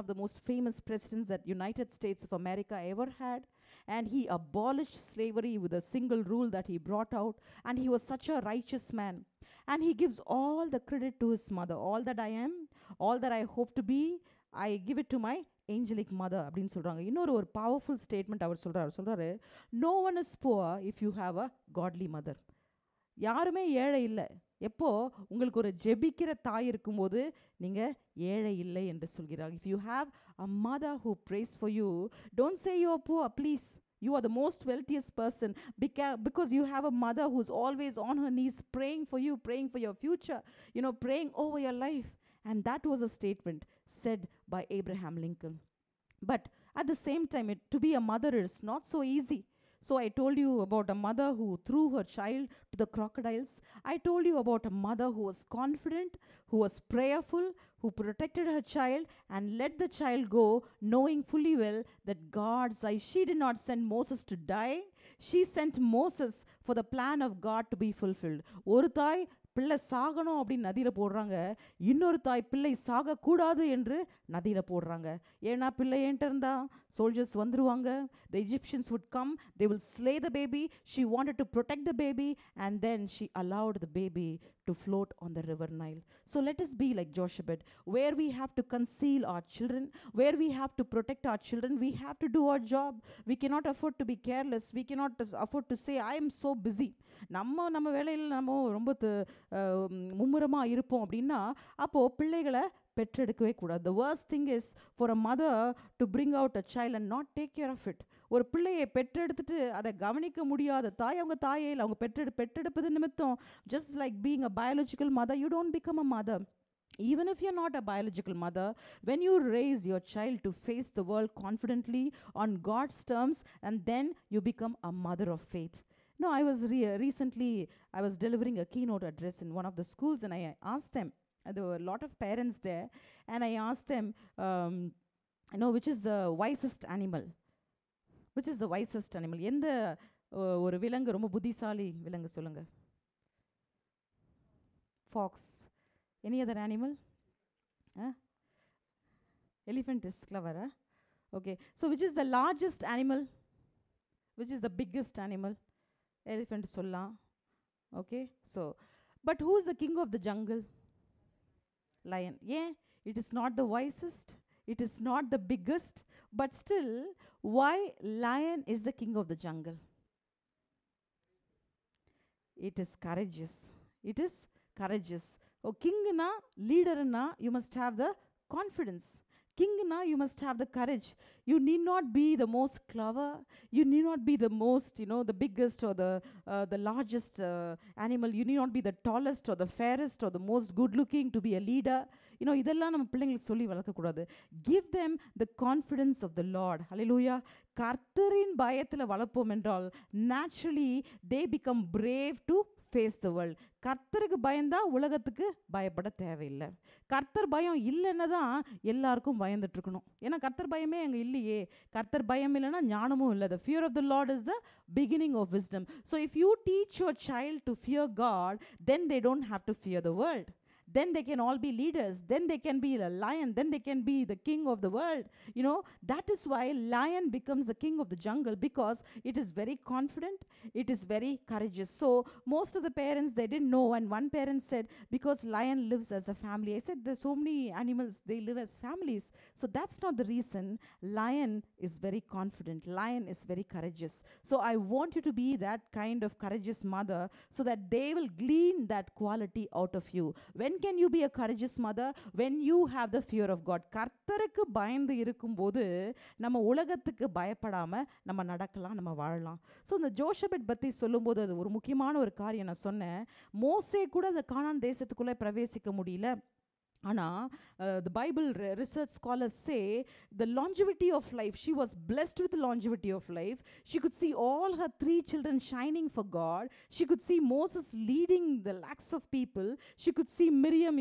A: of the most famous presidents that United States of America ever had. And he abolished slavery with a single rule that he brought out. And he was such a righteous man. And he gives all the credit to his mother. All that I am, all that I hope to be, I give it to my angelic mother அப்படின்னு சொல்கிறாங்க. இன்னொரு ஒரு powerful statement அவர் சொல்கிறாரு, no one is poor if you have a godly mother. யாருமே ஏழை இல்லை. எப்போ உங்களுக்கு ஒரு ஜெபிக்கிற தாய் இருக்கும்போது நீங்கள் ஏழை இல்லை என்று சொல்கிறார். If you have a mother who prays for you, don't say you are poor, please. You are the most wealthiest person because you have a mother who's always on her knees praying for you, praying for your future, praying over your life. And that was a statement said by Abraham Lincoln. But at the same time, to be a mother is not so easy. So I told you about a mother who threw her child to the crocodiles. I told you about a mother who was confident, who was prayerful, who protected her child and let the child go, knowing fully well that God's eye. She did not send Moses to die. She sent Moses for the plan of God to be fulfilled. ஒரு தாய் பிள்ளை சாகணும் அப்படின்னு நதியில் போடுறாங்க, இன்னொரு தாய் பிள்ளை சாகக்கூடாது என்று நதியில் போடுறாங்க. ஏன்னா பிள்ளை ஏன்ட்டு இருந்தா soldiers வந்துருவாங்க. The Egyptians would come, they will slay the baby. She wanted to protect the baby and then she allowed the baby to float on the river Nile. So let us be like Jochebed, where we have to conceal our children, where we have to protect our children. We have to do our job. We cannot afford to be careless. We cannot afford to say I am so busy. நம்ம வேலையில் நம்ம ரொம்ப மும்முரமாக இருப்போம் அப்படின்னா அப்போது பிள்ளைகளை பெற்றெடுக்கவே கூடாது. The worst thing is for a mother to bring out a child and not take care of it. ஒரு பிள்ளையை பெற்றெடுத்துட்டு அதை கவனிக்க முடியாத தாய் அவங்க தாயே இல்லை. அவங்க பெற்றெடுப்பது நிமித்தம், just like being a biological mother, you don't become a mother. Even if you're not a biological mother, when you raise your child to face the world confidently on God's terms, and then you become a mother of faith. No, I was recently, I was delivering a keynote address in one of the schools and I asked them, there were a lot of parents there, and I asked them, which is the wisest animal? Which is the wisest animal? எந்த ஒரு விலங்கு ரொம்ப புத்திசாலி விலங்கு சொல்லுங்க? Fox. Any other animal? Elephant is clever, huh? Okay. So which is the largest animal? Which is the biggest animal? Elephant சொல்லலாம். Okay. So, but who is the king of the jungle? Lion. Yeah, it is not the wisest, it is not the biggest, but still, why lion is the king of the jungle? It is courageous. It is courageous. Oh, king na, leader na, you must have the confidence. King na, you must have the courage. You need not be the most clever. You need not be the most, the biggest or the largest animal. You need not be the tallest or the fairest or the most good looking to be a leader. இதெல்லாம் நம்ம பிள்ளைங்களுக்கு சொல்லி வளர்க்கக்கூடாது. Give them the confidence of the Lord. Hallelujah. கர்த்தரின் பயத்தில் வளர்ப்போம் என்றால் naturally they become brave to face the world. கர்த்தருக்கு பயந்தா உலகத்துக்கு பயப்பட தேவையில்லை. கர்த்தர் பயம் இல்லைன்னு தான் எல்லாருக்கும் பயந்துட்டு இருக்கணும். ஏன்னா கர்த்தர் பயமே அங்கே இல்லையே. கர்த்தர் பயம் இல்லைன்னா ஞானமும் இல்லை. The fear of the Lord is the beginning of wisdom. So if you teach your child to fear God, then they don't have to fear the world. Then they can all be leaders. Then they can be a lion. Then they can be the king of the world. That is why lion becomes the king of the jungle, because it is very confident. It is very courageous. So most of the parents, they didn't know. And one parent said, because lion lives as a family. I said, there's so many animals, they live as families. So that's not the reason. Lion is very confident. Lion is very courageous. So I want you to be that kind of courageous mother, so that they will glean that quality out of you. When can you be a courageous mother? When you have the fear of God. கர்த்தருக்கு பயந்து இருக்கும்போது நம்ம உலகத்துக்கு பயப்படாம நம்ம நடக்கலாம், நம்ம வாழலாம். ஸோ இந்த ஜோஷபெட் பற்றி சொல்லும்போது அது ஒரு முக்கியமான ஒரு காரியம் நான் சொன்னேன். மோசே கூட அந்த கானான் தேசத்துக்குள்ளே பிரவேசிக்க முடியல. ஆனால் the Bible research scholars say the longevity of life, she was blessed with the longevity of life. She could see all her 3 children shining for God. She could see Moses leading the lakhs of people. She could see Miriam,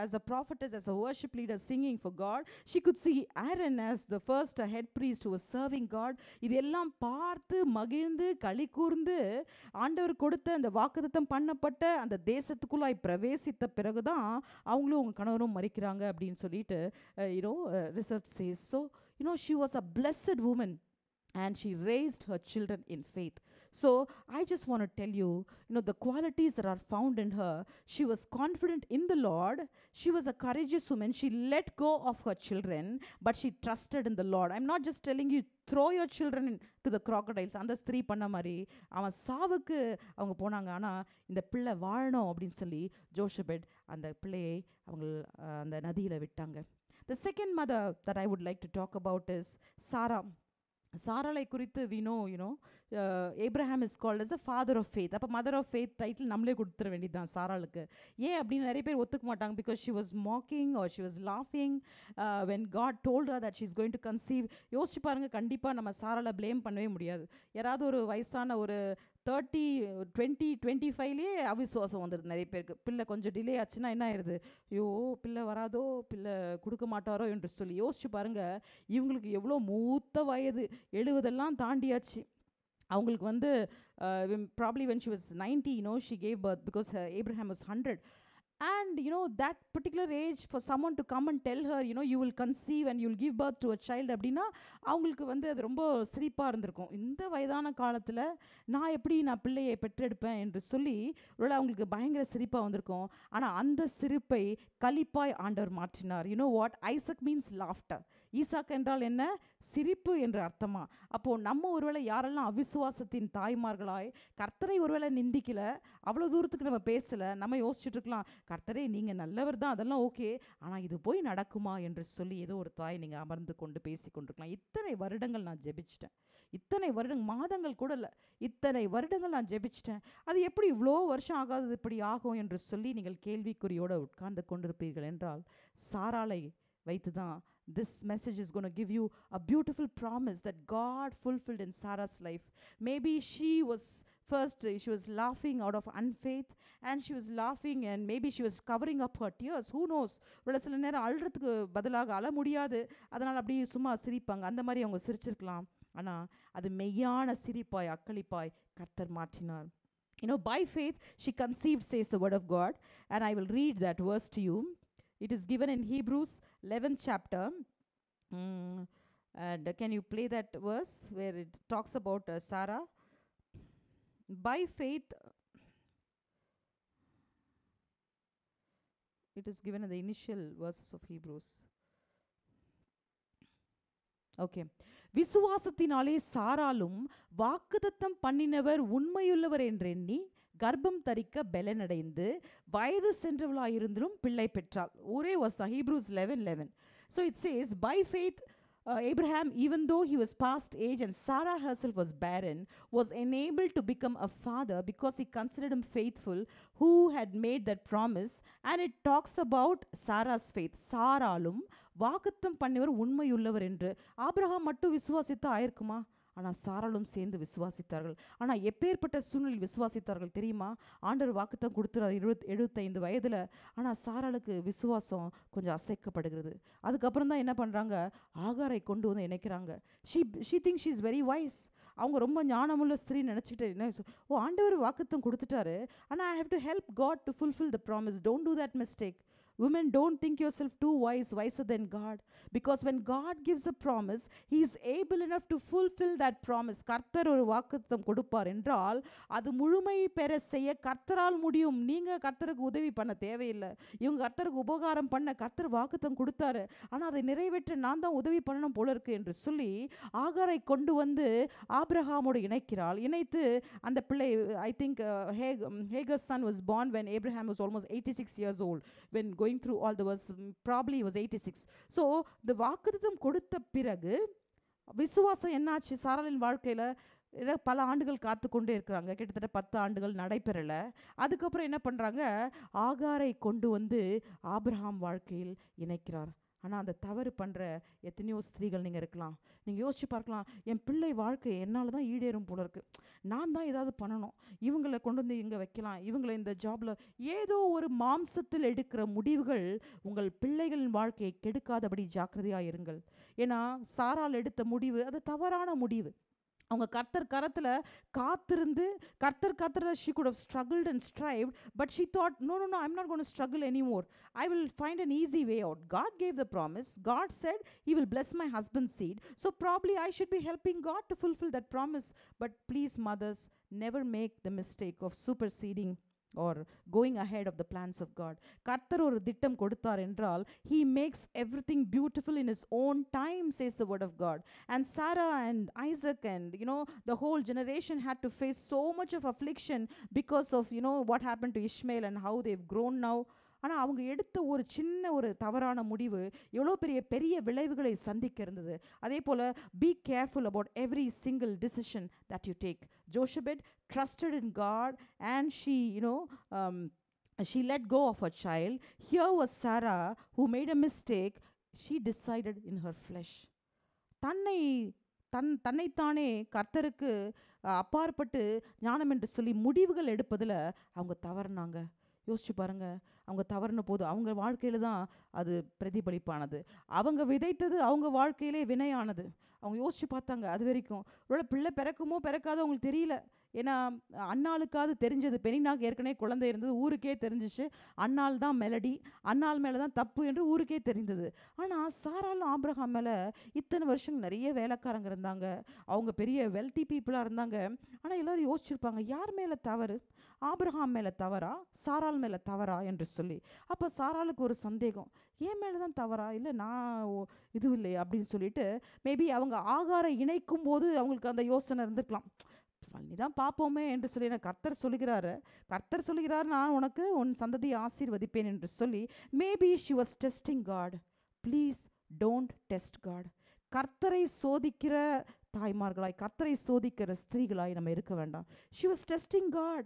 A: as a prophetess, as a worship leader singing for God. She could see Aaron as the first head priest who was serving God. இதெல்லாம் பார்த்து மகிழ்ந்து களி கூர்ந்து ஆண்டவர் கொடுத்த அந்த வாக்குத்தத்தம் பண்ணப்பட்ட அந்த தேசத்துக்குள்ளாய் பிரவேசித்த பிறகுதான் அவங்களும் உங்க கணவரும் மரிக்கிறாங்க அப்படின்னு சொல்லிட்டு research says. So she was a blessed woman and she raised her children in faith. So I just want to tell you, the qualities that are found in her. She was confident in the Lord. She was a courageous woman. She let go of her children, but she trusted in the Lord. I'm not just telling you throw your children to the crocodiles. அந்த ஸ்திரீ பண்ண மாதிரி அவன் சாவுக்கு அவங்க போனாங்க. ஆனால் இந்த பிள்ளை வாழணும் அப்படின்னு சொல்லி ஜோஷபெட் அந்த பிள்ளையை அவங்க அந்த நதியில் விட்டாங்க. The second mother that I would like to talk about is Sarah. சாராளை குறித்து we know, Abraham is called as a father of faith. அப்போ mother of faith டைட்டில் நம்மளே கொடுத்துட வேண்டியதுதான் சாராளுக்கு. ஏன் அப்படின்னு நிறைய பேர் ஒத்துக்க மாட்டாங்க. because she was mocking or she was laughing when God told her that she's going to conceive. யோசிச்சு பாருங்க, கண்டிப்பாக நம்ம சாராளை ப்ளேம் பண்ணவே முடியாது. யாராவது ஒரு வயசான ஒரு 30, 20, 25லேயே அவிசுவாசம் வந்துடுது நிறைய பேருக்கு. பிள்ளை கொஞ்சம் டிலே ஆச்சுன்னா என்ன ஆயிடுது, ஐயோ பிள்ளை வராதோ, பிள்ளை கொடுக்க மாட்டாரோ என்று சொல்லி. யோசிச்சு பாருங்க, இவங்களுக்கு எவ்வளோ மூத்த வயது, 70 தாண்டியாச்சு. அவங்களுக்கு probably when she was 90, she gave birth because Abraham was 100. And that particular age for someone to come and tell her, you will conceive and you will give birth to a child அப்படின்னா அவங்களுக்கு அது ரொம்ப சிரிப்பாக இருந்திருக்கும். இந்த வயதான காலத்தில் நான் பிள்ளையை பெற்றெடுப்பேன் என்று சொல்லி ஒரு அவங்களுக்கு பயங்கர சிரிப்பாக வந்திருக்கும். ஆனால் அந்த சிரிப்பை களிப்பாய் ஆண்டவர் மாற்றினார். What Isaac means laughter. Isaac என்றால் என்ன? சிரிப்பு என்று அர்த்தமா. அப்போது நம்ம ஒருவேளை யாரெல்லாம் அவிசுவாசத்தின் தாய்மார்களாய் கர்த்தரை ஒருவேளை நிந்திக்கல, அவ்வளோ தூரத்துக்கு நம்ம பேசலை, நம்ம யோசிச்சுட்டு இருக்கலாம், கர்த்தரே நீங்கள் நல்லவர் தான், அதெல்லாம் ஓகே, ஆனால் இது போய் நடக்குமா என்று சொல்லி ஏதோ ஒரு தாய் நீங்கள் அமர்ந்து கொண்டு பேசி கொண்டிருக்கலாம். இத்தனை வருடங்கள் நான் ஜெபிச்சிட்டேன், இத்தனை மாதங்கள் கூட இல்லை, இத்தனை வருடங்கள் நான் ஜெபிச்சிட்டேன், அது எப்படி இவ்வளோ வருஷம் ஆகாதது இப்படி ஆகும் என்று சொல்லி நீங்கள் கேள்விக்குறியோடு உட்கார்ந்து கொண்டிருப்பீர்கள் என்றால், சாராளை வைத்து தான் this message is going to give you a beautiful promise that God fulfilled in Sarah's life. Maybe she was laughing out of unfaith, and she was laughing and maybe she was covering up her tears. Who knows? ஒரு சில நேரம் அழுறதுக்கு பதிலாக அழ முடியாது, அதனால் அப்படியே சும்மா சிரிப்பாங்க, அந்த மாதிரி அவங்க சிரிச்சிருக்கலாம். ஆனால் அது மெய்யான சிரிப்பாய் அக்களிப்பாய் கர்த்தர் மாற்றினார். By faith she conceived, says the word of God, and I will read that verse to you. It is given in Hebrews 11th chapter. And can you play that verse where it talks about Sarah? By faith, it is given in the initial verses of Hebrews. Okay. விசுவாசத்தினாலே சாராலும் வாக்குத்தத்தம் பண்ணினவர் உண்மையுள்ளவர் என்றெண்ணி கர்ப்பம் தரிக்க பெலனடைந்து வயது சென்றவளாயிருந்தும் பிள்ளை பெற்றாள். ஒரே வசனம், Hebrews 11:11. So it says, by faith Abraham, even though he was past age and Sarah herself was barren, was enabled to become a father because he considered him faithful who had made that promise. And it talks about Sarah's faith. சாராலும் வாக்குத்தம் பண்ணிவர் உண்மையுள்ளவர் என்று. Abraham மட்டும் விசுவாசித்தா ஆயிருக்குமா? ஆனால் சாராலும் சேர்ந்து விசுவாசித்தார்கள். ஆனால் எப்பேற்பட்ட சூழ்நிலையில் விசுவாசித்தார்கள் தெரியுமா? ஆண்டவர் வாக்குத்தம் கொடுத்துறார் 75 வயதில். ஆனால் சாராளுக்கு விசுவாசம் கொஞ்சம் அசைக்கப்படுகிறது. அதுக்கப்புறம் தான் என்ன பண்ணுறாங்க, ஆகாரை கொண்டு வந்து இணைக்கிறாங்க. She think she is very wise. அவங்க ரொம்ப ஞானமுள்ள ஸ்திரீ நினச்சிக்கிட்டு என்ன, ஆண்டவர் வாக்குத்தம் கொடுத்துட்டாரு, ஆனால் I have to help God to fulfil the promise. Don't do that mistake. Women, don't think yourself too wiser than God. Because when God gives a promise, He is able enough to fulfill that promise. கர்த்தர் ஒரு வாக்குத்தத்தம் கொடுப்பார் என்றால் அது முழுமை பெற செய்ய கர்த்தரால் முடியும். நீங்கள் கர்த்தருக்கு உதவி பண்ண தேவையில்லை. இவங்க கர்த்தருக்கு உபகாரம் பண்ண கர்த்தர் வாக்குத்தம் கொடுத்தாரு, ஆனால் அதை நிறைவேற்ற நான் தான் உதவி பண்ணணும் போல இருக்கு என்று சொல்லி ஆகாரை கொண்டு வந்து ஆபிரகாமோடு இணைக்கிறாள். இணைத்து அந்த பிள்ளை, I think Hagar's son was born when Abraham was almost 86 years old. When going through all the verse, probably he was 86. So the வாக்குத்தத்தம் கொடுத்த பிறகு விசுவாசம் என்னாச்சு சாராளின் வாழ்க்கையில்? பல ஆண்டுகள் காத்து கொண்டே இருக்கிறாங்க. கிட்டத்தட்ட 10 ஆண்டுகள் நடைபெறலை. அதுக்கப்புறம் என்ன பண்ணுறாங்க, ஆகாரை கொண்டு வந்து ஆபிரகாம் வாழ்க்கையில் இணைக்கிறார். ஆனால் அந்த தவறு பண்ணுற எத்தனையோ ஸ்திரீகள் நீங்கள் இருக்கலாம். நீங்கள் யோசிச்சு பார்க்கலாம், என் பிள்ளை வாழ்க்கை என்னால் தான் ஈடேறும் போல இருக்குது, நான் தான் ஏதாவது பண்ணணும், இவங்களை கொண்டு வந்து இங்கே வைக்கலாம், இவங்களை இந்த ஜாபில், ஏதோ ஒரு மாம்சத்தில் எடுக்கிற முடிவுகள் உங்கள் பிள்ளைகளின் வாழ்க்கையை கெடுக்காதபடி ஜாக்கிரதையாக இருங்கள். ஏன்னா சாரால் எடுத்த முடிவு அது தவறான முடிவு. அவங்க கர்த்தர் கரத்தில் காத்திருந்து கர்த்தர் she could have struggled and strived, but she thought, no, I'm not going to struggle anymore. I will find an easy way out. God gave the promise. God said he will bless my husband's seed, so probably I should be helping God to fulfill that promise. But please, mothers, never make the mistake of superseding or going ahead of the plans of God. கர்த்தர் ஒரு திட்டம் கொடுத்தார் என்றால் he makes everything beautiful in his own time, says the word of God. And Sarah and Isaac and the whole generation had to face so much of affliction because of what happened to Ishmael and how they've grown now. ஆனால் அவங்க எடுத்த ஒரு சின்ன ஒரு தவறான முடிவு எவ்வளோ பெரிய விளைவுகளை சந்திக்க இருந்தது. அதே போல் be careful about every single decision that you take. Jehoshaphat trusted in God and she let go of her child. Here was Sarah who made a mistake. She decided in her flesh. தன்னைத்தானே கர்த்தருக்கு அப்பாற்பட்டு ஞானம் என்று சொல்லி முடிவுகள் எடுப்பதில் அவங்க தவறுனாங்க. யோசிச்சு பாருங்க, அவங்க தவறுன போது அவங்க வாழ்க்கையில் தான் அது பிரதிபலிப்பானது. அவங்க விதைத்தது அவங்க வாழ்க்கையிலே வினையானது. அவங்க யோசிச்சு பார்த்தாங்க, அது வரைக்கும் ஒரு பிள்ளை பிறக்குமோ பிறக்காதோ அவங்களுக்கு தெரியல. ஏன்னா அன்னாளுக்காவது தெரிஞ்சது, பெனினாக்கு ஏற்கனவே குழந்தை இருந்தது, ஊருக்கே தெரிஞ்சிச்சு, அன்னாள் தான் மெலடி, அன்னாள் மேலே தான் தப்பு என்று ஊருக்கே தெரிந்தது. ஆனால் சாராலும் ஆபிரகாம் மேலே இத்தனை வருஷம் நிறைய வேலைக்காரங்க இருந்தாங்க, அவங்க பெரிய வெல்தி பீப்புளாக இருந்தாங்க. ஆனால் எல்லோரும் யோசிச்சிருப்பாங்க, யார் மேலே தவறு, ஆபிரகாம் மேலே தவறா சாராள் மேலே தவறா என்று சொல்லி. அப்போ சாராளுக்கு ஒரு சந்தேகம், ஏன் மேலே தான் தவறா, இல்லை நான் இது இல்லை அப்படின்னு சொல்லிட்டு மேபி அவங்க ஆகாரை இணைக்கும் போது அவங்களுக்கு அந்த யோசனை இருந்திருக்கலாம். நீ தான் பார்ப்போமே என்று சொல்லி கர்த்தர் சொல்லுகிறார் நான் உனக்கு உன் சந்ததியை ஆசீர்வதிப்பேன் என்று சொல்லி. Maybe she was testing God. Please don't test God. கர்த்தரை சோதிக்கிற தாய்மார்களாய், கர்த்தரை சோதிக்கிற ஸ்திரீகளாய் நம்ம இருக்க வேண்டாம். She was testing God.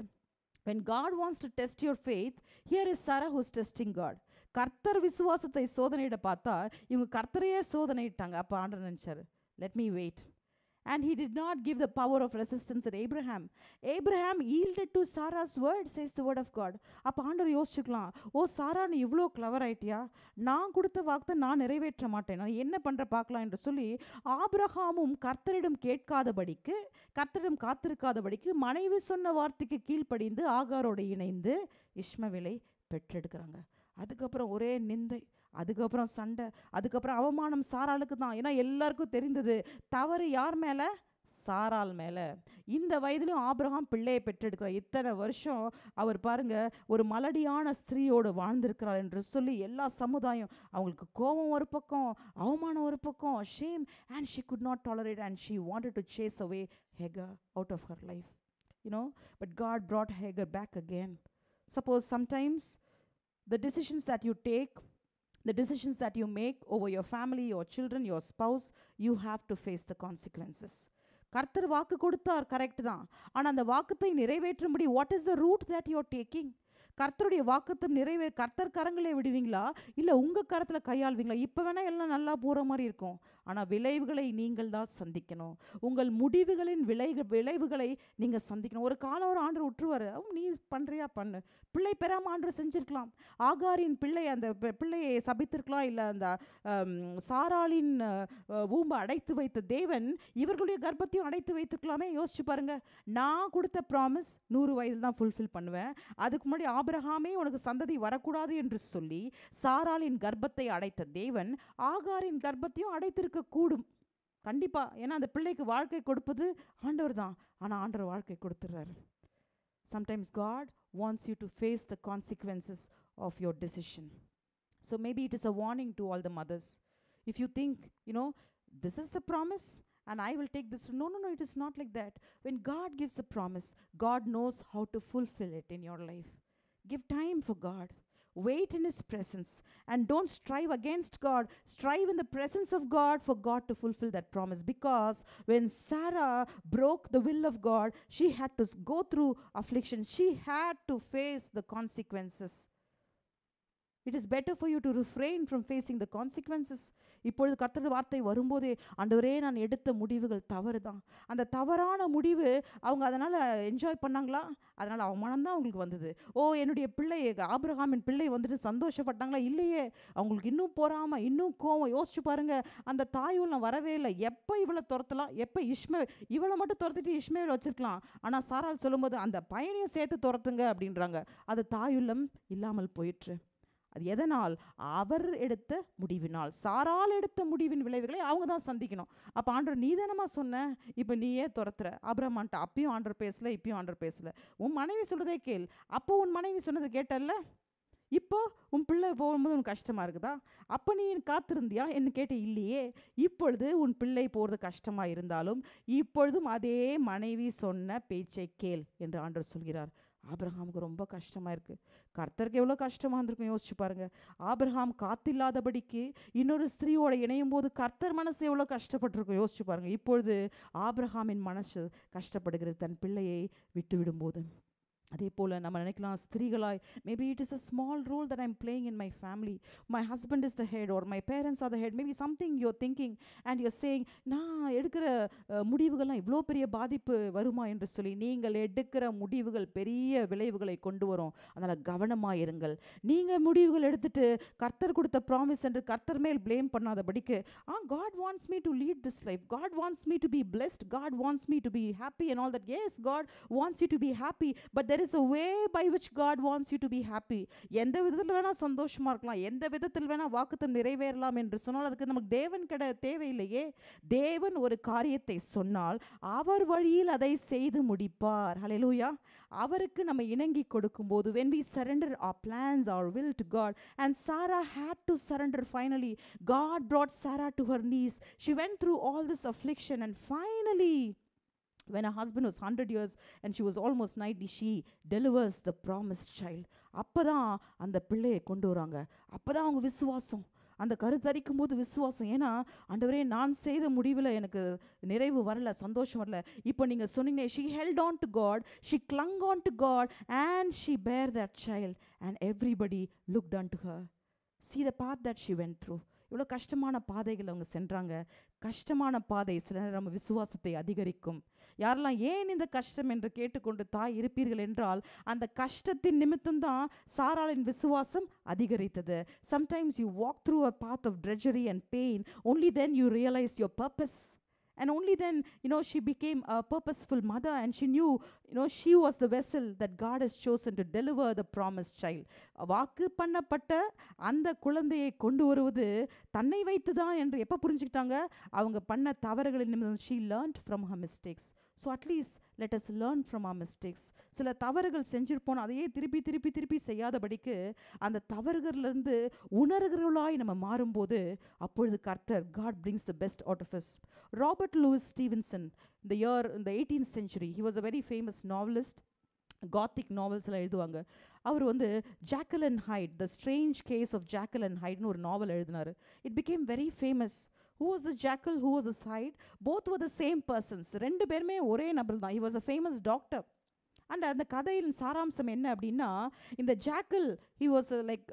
A: When God wants to test your faith, here is Sarah who's testing God. கர்த்தர் விசுவாசத்தை சோதனையிட பார்த்தா இவங்க கர்த்தரையே சோதனையிட்டாங்க. அப்போ ஆண்டவர் நினைச்சாரு, let me wait. And he did not give the power of resistance at Abraham. Abraham yielded to Sarah's word, says the word of God. அப்போ ஆண்டவர் யோசிச்சுக்கலாம், ஓ சாரா நீ இவ்வளோ கிளவர் ஆயிட்டியா, நான் கொடுத்த வார்த்தை நான் நிறைவேற்ற மாட்டேன், நான் என்ன பண்ணுற பார்க்கலாம் என்று சொல்லி ஆபிரகாமும் கர்த்தரிடம் கேட்காதபடிக்கு, கர்த்தரிடம் காத்திருக்காதபடிக்கு மனைவி சொன்ன வார்த்தைக்கு கீழ்ப்படிந்து ஆகாரோடு இணைந்து இஷ்மவேலை பெற்றெடுக்கிறாங்க. அதுக்கப்புறம் ஒரே நிந்தை, அதுக்கப்புறம் சண்டை, அதுக்கப்புறம் அவமானம் சாராளுக்கு தான். ஏன்னா எல்லாருக்கும் தெரிந்தது தவறு யார் மேலே, சாராள் மேலே. இந்த வயதிலும் ஆபிரகாம் பிள்ளையை பெற்றெடுக்கிறார். இத்தனை வருஷம் அவர் பாருங்க ஒரு மலடியான ஸ்திரீயோடு வாழ்ந்திருக்கிறார் என்று சொல்லி எல்லா சமுதாயம் அவங்களுக்கு கோபம் ஒரு பக்கம், அவமானம் ஒரு பக்கம், shame, and she could not tolerate and she wanted to chase away Hagar out of her life. But God brought Hagar back again. Suppose sometimes the decisions that you take, the decisions that you make over your family, your children, your spouse, you have to face the consequences. கர்த்தர் வாக்கு கொடுத்தார், correct தான். ஆனால் அந்த வாக்குத்தை நிறைவேற்றும்படி what is the route that you are taking? கர்த்தருடைய வாக்குத்தை கர்த்தர் கரங்களே விடுவீங்களா, இல்லை உங்கள் கரத்தில் கையாள்வீங்களா? இப்போ வேணால் எல்லாம் நல்லா போகிற மாதிரி இருக்கும், ஆனால் விளைவுகளை நீங்கள் தான் சந்திக்கணும். உங்கள் முடிவுகளின் விளைவுகளை நீங்கள் சந்திக்கணும். ஒரு காலம் ஒரு ஆண்டு விட்டுருவார், நீ பண்ணுறியா பண்ணு. பிள்ளை பெறாமல் ஆண்டு செஞ்சுருக்கலாம். ஆகாரின் பிள்ளை அந்த பிள்ளையை சபித்திருக்கலாம், இல்லை அந்த சாராளின் ஊம்பை அடைத்து வைத்த தேவன் இவர்களுடைய கர்ப்பத்தையும் அடைத்து வைத்துக்கலாமே. யோசிச்சு பாருங்க, நான் கொடுத்த ப்ராமிஸ் 100 வயதில் தான் ஃபுல்ஃபில் பண்ணுவேன், அதுக்கு முன்னாடி ஆபிரகாமே உனக்கு சந்ததி வரக்கூடாது என்று சொல்லி சாராளின் கர்ப்பத்தை அடைத்த தேவன் ஆகாரின் கர்ப்பத்தையும் அடைத்திருக்க கூடும் கண்டிப்பா. ஏன்னா அந்த பிள்ளைக்கு வாழ்க்கை கொடுப்பது ஆண்டவர் தான், ஆனால் ஆண்டவர் வாழ்க்கை கொடுத்துறாரு. Sometimes God wants you to face the consequences of your decision. So maybe it is a warning to all the mothers. If you think, this is the promise and I will take this. No, it is not like that. When God gives a promise, God knows how to fulfill it in your life. Give time for God. Wait in His presence and don't strive against God. Strive in the presence of God for God to fulfill that promise. Because when Sarah broke the will of God, she had to go through affliction. She had to face the consequences. It is better for you to refrain from facing the consequences. இப்பொழுது கர்த்தருடைய வார்த்தை வரும்போதே, ஆண்டவரே நான் எடுத்த முடிவுகள் தவறு தான், அந்த தவறான முடிவு அவங்க அதனால் என்ஜாய் பண்ணாங்களா? அதனால் அவமானம் தான் அவங்களுக்கு வந்தது. ஓ, என்னுடைய பிள்ளை ஆபிரகாமின் பிள்ளை வந்துட்டு சந்தோஷப்பட்டாங்களா? இல்லையே, அவங்களுக்கு இன்னும் போறாமல் இன்னும் கோவம். யோசிச்சு பாருங்க, அந்த தாயுள்ளம் வரவே இல்லை. எப்போ இவளை துரத்தலாம், எப்போ இவளை மட்டும் துரத்திட்டு இஷ்மேல் வச்சிருக்கலாம். ஆனால் சாரால் சொல்லும்போது அந்த பையனையும் சேர்த்து துரத்துங்க அப்படின்றாங்க. அது தாயுள்ளம் இல்லாமல் போயிற்று. அது எதனால்? அவர் எடுத்த முடிவினால். சாரால் எடுத்த முடிவின் விளைவுகளை அவங்க தான் சந்திக்கணும். அப்போ ஆண்டவர், நீ தானமா சொன்ன, இப்போ நீயே துரத்துற. ஆபிரகாம்ட்ட அப்பயும் ஆண்டவர் பேசல, இப்பயும் ஆண்டவர் பேசல. உன் மனைவி சொல்றதே கேள். அப்போ உன் மனைவி சொன்னது கேட்டல்ல, இப்போ உன் பிள்ளை போகும்போது உனக்கு கஷ்டமாக இருக்குதா? அப்போ நீ காத்திருந்தியா என்று கேட்டு, இல்லையே. இப்பொழுது உன் பிள்ளை போகிறது கஷ்டமாக இருந்தாலும் இப்பொழுதும் அதே மனைவி சொன்ன பேச்சை கேள் என்று ஆண்டவர் சொல்கிறார். ஆபிரகாமுக்கு ரொம்ப கஷ்டமாக இருக்குது. கர்த்தருக்கு எவ்வளோ கஷ்டமாக இருந்திருக்கும் யோசிச்சு பாருங்க. ஆபிரகாம் காத்தில்லாதபடிக்கு இன்னொரு ஸ்திரீயோட இணையும் போது கர்த்தர் மனசு எவ்வளோ கஷ்டப்பட்டிருக்கும் யோசிச்சு பாருங்க. இப்பொழுது ஆபிரகாமின் மனசு கஷ்டப்படுகிறது தன் பிள்ளையை விட்டு விடும்போது. அதே போல் நம்ம நினைக்கலாம், ஸ்திரீகளாய், maybe it is a small role that I'm playing in my family. My husband is the head or my parents are the head. Maybe something you're thinking and you're saying, நான் எடுக்கிற முடிவுகள்லாம் இவ்வளோ பெரிய பாதிப்பு வருமா என்று சொல்லி. நீங்கள் எடுக்கிற முடிவுகள் பெரிய விளைவுகளை கொண்டு வரும். அதனால் கவனமாக இருங்கள். நீங்கள் முடிவுகள் எடுத்துட்டு கர்த்தர் கொடுத்த ப்ராமிஸ் என்று கர்த்தர் மேல் blame பண்ணாதபடிக்கு, God wants me to lead this life. God wants me to be blessed. God wants me to be happy and all that. Yes, God wants you to be happy, but there is a way by which God wants you to be happy. எந்த விதத்தில் வேணால் சந்தோஷமாக இருக்கலாம், எந்த விதத்தில் வேணால் வாக்குத்தத்தம் நிறைவேறலாம் என்று சொன்னால் அதுக்கு நமக்கு தேவன் தேவையில்லையே. தேவன் ஒரு காரியத்தை சொன்னால் அவர் வழியில் அதை செய்து முடிப்பார். ஹல்லேலூயா. அவருக்கு நம்ம இணங்கி கொடுக்கும்போது, when we surrender our plans, our will to God, and Sarah had to surrender finally. God brought Sarah to her knees. She went through all this affliction, and finally, when her husband was 100 years and she was almost 90, she delivers the promised child. அப்பதான் அந்த பிள்ளையை கொண்டு வராங்க. அப்பதான் அவங்க விசுவாசம், அந்த கருத்தரிக்கும் போது விசுவாசம். ஏன்னா, ஆண்டவரே, நான் செய்த முடிவில் எனக்கு நிறைவு வரல, சந்தோஷம் வரல. இப்போ நீங்கள் சொன்னீங்க, she held on to God, she clung on to God, and she bare that child, and everybody looked unto her. See the path that she went through. இவ்வளோ கஷ்டமான பாதைகள் அவங்க சென்றாங்க. கஷ்டமான பாதை சில நேரம் நம்ம விசுவாசத்தை அதிகரிக்கும். யாரெல்லாம் ஏன் இந்த கஷ்டம் என்று கேட்டுக்கொண்டு தாய் இருப்பீர்கள் என்றால், அந்த கஷ்டத்தின் நிமித்தம்தான் சாராளின் விசுவாசம் அதிகரித்தது. Sometimes you walk through a path of drudgery and pain, only then you realize your purpose. And only then, she became a purposeful mother, and she knew, she was the vessel that God has chosen to deliver the promised child. வாக்கு பண்ணப்பட்ட அந்த குழந்தையை கொண்டு வருவது தன்னை வைத்துதான் என்று எப்போ புரிஞ்சுக்கிட்டாங்க? அவங்க பண்ண தவறுகளின் நிமித்தம். She learned from her mistakes. So at least let us learn from our mistakes. சில தவறுகள் செஞ்சிருப்போம், அதையே திருப்பி செய்யாதபடிக்கு அந்த தவறுகளிலிருந்து உணர்கிறவர்களாய் நம்ம மாறும்போது, அப்பொழுது கர்த்தர், God brings the best out of us. Robert Louis Stevenson, in the 18th century, he was a very famous novelist. Gothic novels எல்லாம் எழுதுவாங்க. அவர் Jekyll and Hyde, the strange case of Jekyll அண்ட் ஹைட்னு ஒரு நாவல் எழுதினார். It became very famous. Who was the jackal? Who was the Hyde? Both were the same persons. ரெண்டு பேருமே ஒரே நபர் தான். He was a famous doctor. And அந்த கதையின் சாராம்சம் என்ன அப்படின்னா, இந்த jackal, he was like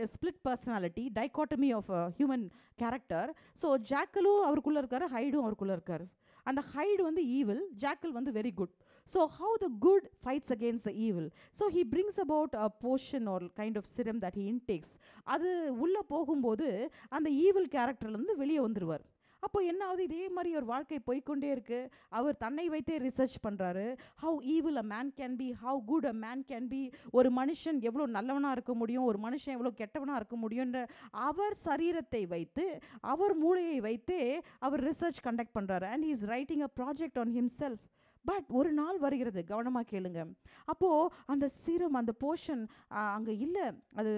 A: a split personality, dichotomy of a human character. So ஜாக்கலும் அவருக்குள்ளே இருக்காரு, ஹைடும் அவருக்குள்ளே இருக்காரு. அந்த Hyde evil, Jekyll very good. So how the good fights against the evil. So he brings about a potion or kind of serum that he intakes. அது உள்ளே போகும்போது அந்த ஈவில் கேரக்டர்லேருந்து வெளியே வந்துடுவார். அப்போ என்ன ஆகுது? இதே மாதிரி ஒரு வாழ்க்கை போய்கொண்டே இருக்குது. அவர் தன்னை வைத்தே ரிசர்ச் பண்ணுறாரு. How evil a man can be, how good a man can be. ஒரு மனுஷன் எவ்வளோ நல்லவனாக இருக்க முடியும், ஒரு மனுஷன் எவ்வளோ கெட்டவனாக இருக்க முடியுன்ற அவர் சரீரத்தை வைத்து, அவர் மூளையை வைத்தே அவர் ரிசர்ச் கண்டக்ட் பண்ணுறாரு. And he is writing a project on himself. But ஒரு நாள் வருகிறது, கவனமாக கேளுங்க. அப்போது அந்த சீரம், அந்த போர்ஷன் அங்கே இல்லை. அது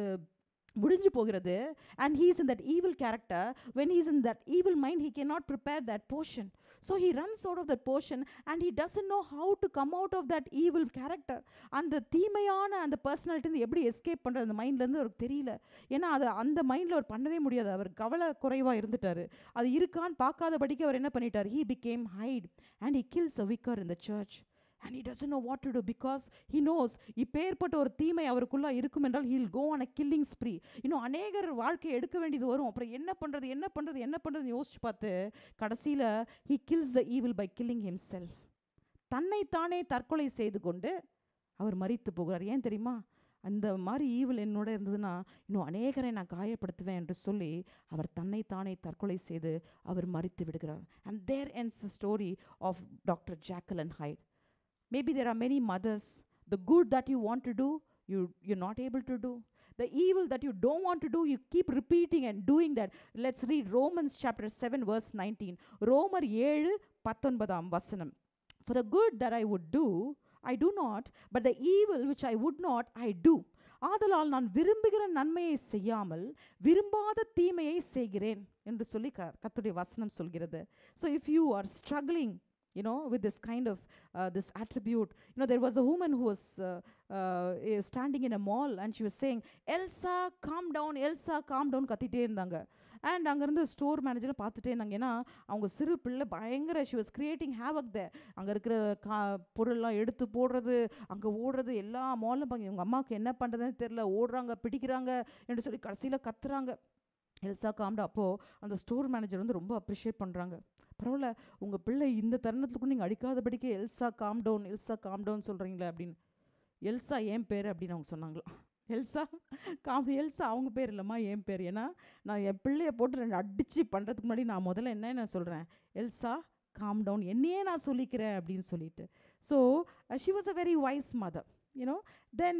A: முடிஞ்சு போகிறது. And he is in that evil character. When he is in that evil mind, he cannot prepare that portion. So he runs out of that portion and he doesn't know how to come out of that evil character. அந்த தீமையான அந்த personality எப்படி escape பண்ணுறது அந்த மைண்ட்லேருந்து அவருக்கு தெரியல. ஏன்னா அது அந்த மைண்டில் அவர் பண்ணவே முடியாது. அவர் கவலை குறைவாக இருந்துட்டார். அது இருக்கான்னு பார்க்காதபடிக்கு அவர் என்ன பண்ணிட்டார்? He became hide and he kills a vicar in the church. And he doesn't know what to do because he knows இப்பேற்பட்ட ஒரு தீமை அவருக்குள்ளே இருக்கும் என்றால் he'll go on a killing spree. இன்னும் அநேகர் வாழ்க்கையை எடுக்க வேண்டியது வரும். அப்புறம் என்ன பண்ணுறது யோசிச்சு பார்த்து கடைசியில் he kills the evil by killing himself. தன்னைத்தானே தற்கொலை செய்து கொண்டு அவர் மரித்து போகிறார். ஏன் தெரியுமா? அந்த மாதிரி ஈவில் என்னோட இருந்ததுன்னா இன்னும் அநேகரை நான் காயப்படுத்துவேன் என்று சொல்லி அவர் தன்னைத்தானே தற்கொலை செய்து அவர் மரித்து விடுகிறார். And there ends the story of Dr. Jekyll and Hyde. Maybe there are many mothers. The good that you want to do, you're not able to do. The evil that you don't want to do, you keep repeating and doing that. Let's read Romans chapter 7 verse 19. ரோமர் 7:19 வசனம். For the good that I would do, I do not, but the evil which I would not, I do. ஆதலால் நான் விரும்புகிற நன்மையை செய்யாமல் விரும்பாத தீமையை செய்கிறேன் என்று சொல்லி கர்த்தருடைய வசனம் சொல்கிறது. So if you are struggling with this kind of this attribute, there was a woman who was standing in a mall and she was saying, Elsa calm down கத்திட்டே இருந்தாங்க. அண்ட் அங்கேருந்து ஸ்டோர் மேனேஜரை பார்த்துட்டே இருந்தாங்க. ஏன்னா அவங்க சிறு பிள்ளை பயங்கர she was creating havoc there. அங்கே இருக்கிற பொருள்லாம் எடுத்து போடுறது, அங்கே ஓடுறது, எல்லா மாலும் பாங்க. இவங்க அம்மாவுக்கு என்ன பண்ணுறதுன்னு தெரில, ஓடுறாங்க, பிடிக்கிறாங்க என்று சொல்லி கடைசியில் கத்துறாங்க. எல்சா காம்டா. அப்போது அந்த ஸ்டோர் மேனேஜர் வந்து ரொம்ப அப்ரிஷியேட் பண்ணுறாங்க. பரவாயில்ல, உங்கள் பிள்ளை இந்த தருணத்துக்கும் நீங்கள் அடிக்காதபடிக்கு எல்சா காம் டவுன் சொல்கிறீங்களே அப்படின்னு. எல்சா என் பேர் அப்படின்னு அவங்க சொன்னாங்களா. எல்சா அவங்க பேர் இல்லைம்மா, என் பேர். ஏன்னா நான் என் பிள்ளையை போட்டு 2 அடித்து பண்ணுறதுக்கு முன்னாடி நான் முதல்ல என்ன சொல்கிறேன், எல்சா காம் டவுன், என்னையே நான் சொல்லிக்கிறேன் அப்படின்னு சொல்லிட்டு. So she was a very wise mother. Then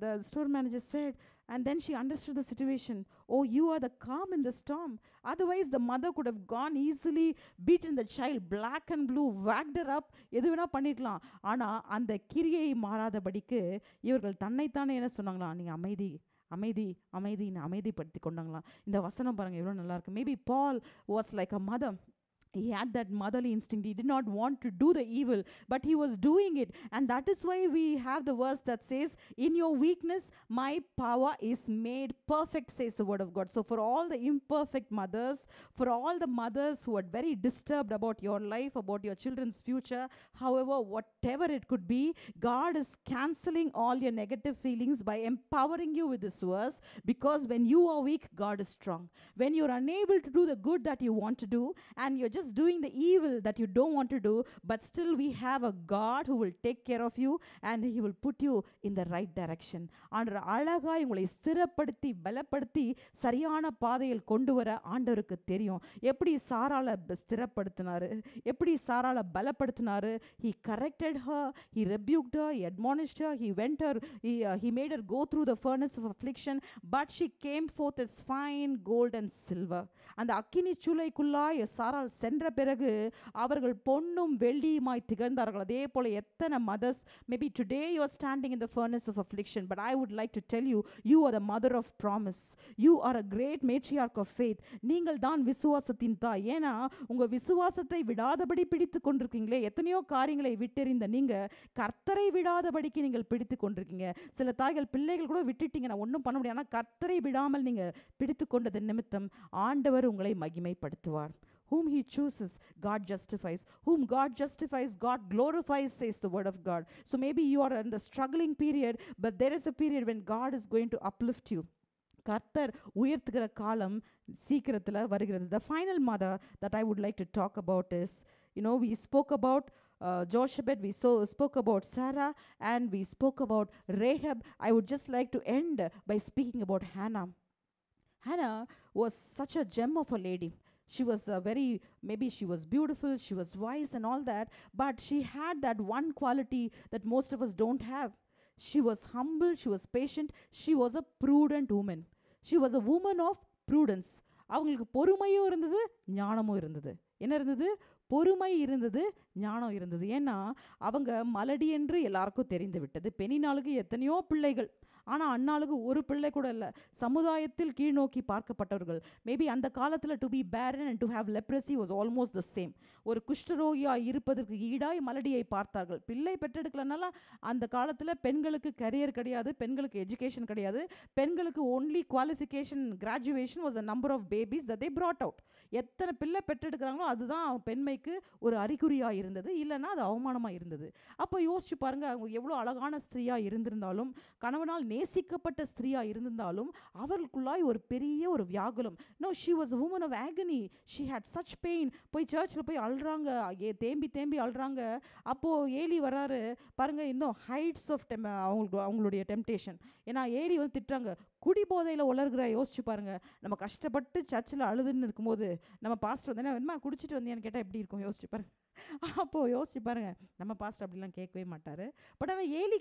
A: the store manager said, and then she understood the situation. Oh, you are the calm in the storm. Otherwise the mother could have gone easily, beaten the child black and blue, whacked her up, எது வேணா பண்ணிருக்கலாம். ஆனால் அந்த கிரியை மாறாதபடிக்கு இவர்கள் தன்னைத்தானே என்ன சொன்னாங்களா, நீங்கள் அமைதின்னு அமைதிப்படுத்தி கொண்டாங்களாம். இந்த வசனம் பாருங்கள் எவ்வளோ நல்லா இருக்கு. Maybe Paul was like a mother. He had that motherly instinct. He did not want to do the evil, but he was doing it. And that is why we have the verse that says, in your weakness, my power is made perfect, says the word of God. So for all the imperfect mothers, for all the mothers who are very disturbed about your life, about your children's future, however, whatever it could be, God is cancelling all your negative feelings by empowering you with this verse, because when you are weak, God is strong. When you're unable to do the good that you want to do, and you're just doing the evil that you don't want to do, but still we have a God who will take care of you and he will put you in the right direction. ஆண்டவர் அழகாய் உங்களை ஸ்திரப்படுத்தி பலப்படுத்தி சரியான பாதையில் கொண்டு வர ஆண்டவருக்கு தெரியும். எப்படி சாராளை ஸ்திரப்படுத்தினாரு, எப்படி சாராளை பலப்படுத்தினாரு. He corrected her, he rebuked her, he admonished her, he went her, he made her go through the furnace of affliction, but she came forth as fine gold and silver. அந்த அக்கினி சூளைக்குள்ளாய் சாராள் சென்ற பிறகு அவர்கள் பொன்னும் வெள்ளியுமாய் திகழ்ந்தார்கள். அதே போல எத்தனை mothers, maybe today you are standing in the furnace of affliction, but I would like to tell you, you are the mother of promise. You are a great matriarch of faith. நீங்கள் தான் விசுவாசத்தின் தாய். ஏன்னா உங்க விசுவாசத்தை விடாதபடி பிடித்து கொண்டிருக்கீங்களே. எத்தனையோ காரியங்களை விட்டெறிந்த நீங்க கர்த்தரை விடாதபடிக்கு நீங்கள் பிடித்து கொண்டிருக்கீங்க. சில தாய்கள் பிள்ளைகள் கூட விட்டுட்டீங்க, நான் ஒன்றும் பண்ண முடியாது, ஆனால் கர்த்தரை விடாமல் நீங்க பிடித்து கொண்டது நிமித்தம் ஆண்டவர் உங்களை மகிமைப்படுத்துவார். Whom he chooses, God justifies. Whom God justifies, God glorifies, says the word of God. So maybe you are in the struggling period, but there is a period when God is going to uplift you. கர்த்தர் உயர்த்துகிற காலம் சீக்கிரத்தில் வருகிறது. The final mother that I would like to talk about is, we spoke about Jochebed, we spoke about Sarah, and we spoke about Rahab. I would just like to end by speaking about Hannah. Hannah was such a gem of a lady. She was maybe she was beautiful, she was wise and all that, but she had that one quality that most of us don't have. She was humble, she was patient, she was a prudent woman. She was a woman of prudence. அவங்களுக்கு பொறுமையும் இருந்தது, ஞானமும் இருந்தது. என்ன இருந்தது? பொறுமை இருந்தது, ஞானம் இருந்தது. ஏன்னா அவங்க மலடி என்று எல்லாருக்கும் தெரிந்து விட்டது. பெனினாளுக்கு எத்தனையோ பிள்ளைகள், ஆனால் அன்னாளுக்கு ஒரு பிள்ளை கூட இல்லை. சமுதாயத்தில் கீழ்நோக்கி பார்க்கப்பட்டவர்கள். மேபி அந்த காலத்தில் டு பி பேரன் and to have leprosy was almost the same. ஒரு குஷ்டரோகியாக இருப்பதற்கு ஈடாய் மலடியை பார்த்தார்கள். பிள்ளை பெற்றெடுக்கலனால அந்த காலத்தில் பெண்களுக்கு கரியர் கிடையாது, பெண்களுக்கு எஜுகேஷன் கிடையாது. பெண்களுக்கு only qualification graduation was the number of babies that they brought out. எத்தனை பிள்ளை பெற்றெடுக்கிறாங்களோ அதுதான் பெண்மைக்கு ஒரு அறிகுறியாக இருந்தது, இல்லைன்னா அது அவமானமாக இருந்தது. அப்போ யோசிச்சு பாருங்கள், அவங்க எவ்வளோ அழகான ஸ்திரீயாக இருந்திருந்தாலும், கணவனால் நேசிக்கப்பட்ட ஸ்திரீயாக இருந்திருந்தாலும், அவர்களுக்குள்ளாய் ஒரு பெரிய ஒரு வியாகுலம். No, she was a woman of agony. she had such pain. போய் சர்ச்சில் போய் அழுறாங்க, தேம்பி தேம்பி அழுறாங்க. அப்போது ஏலி வராரு பாருங்கள், இன்னும் ஹைட்ஸ் ஆஃப் அவங்களுடைய டெம்டேஷன். ஏன்னா ஏலி வந்து திட்டுறாங்க, குடி போதையில் உலர்கிற. யோசிச்சு பாருங்கள், நம்ம கஷ்டப்பட்டு சர்ச்சில் அழுதுன்னு இருக்கும்போது நம்ம பாஸ்டர் வந்து என்ன குடிச்சிட்டு வந்தியான்னு கேட்டால் எப்படி இருக்கும் யோசிச்சு பாருங்கள். அப்போது யோசிச்சு பாருங்கள், நம்ம பாஸ்டர் அப்படிலாம் கேட்கவே மாட்டார். பட் ஆனால் ஏலி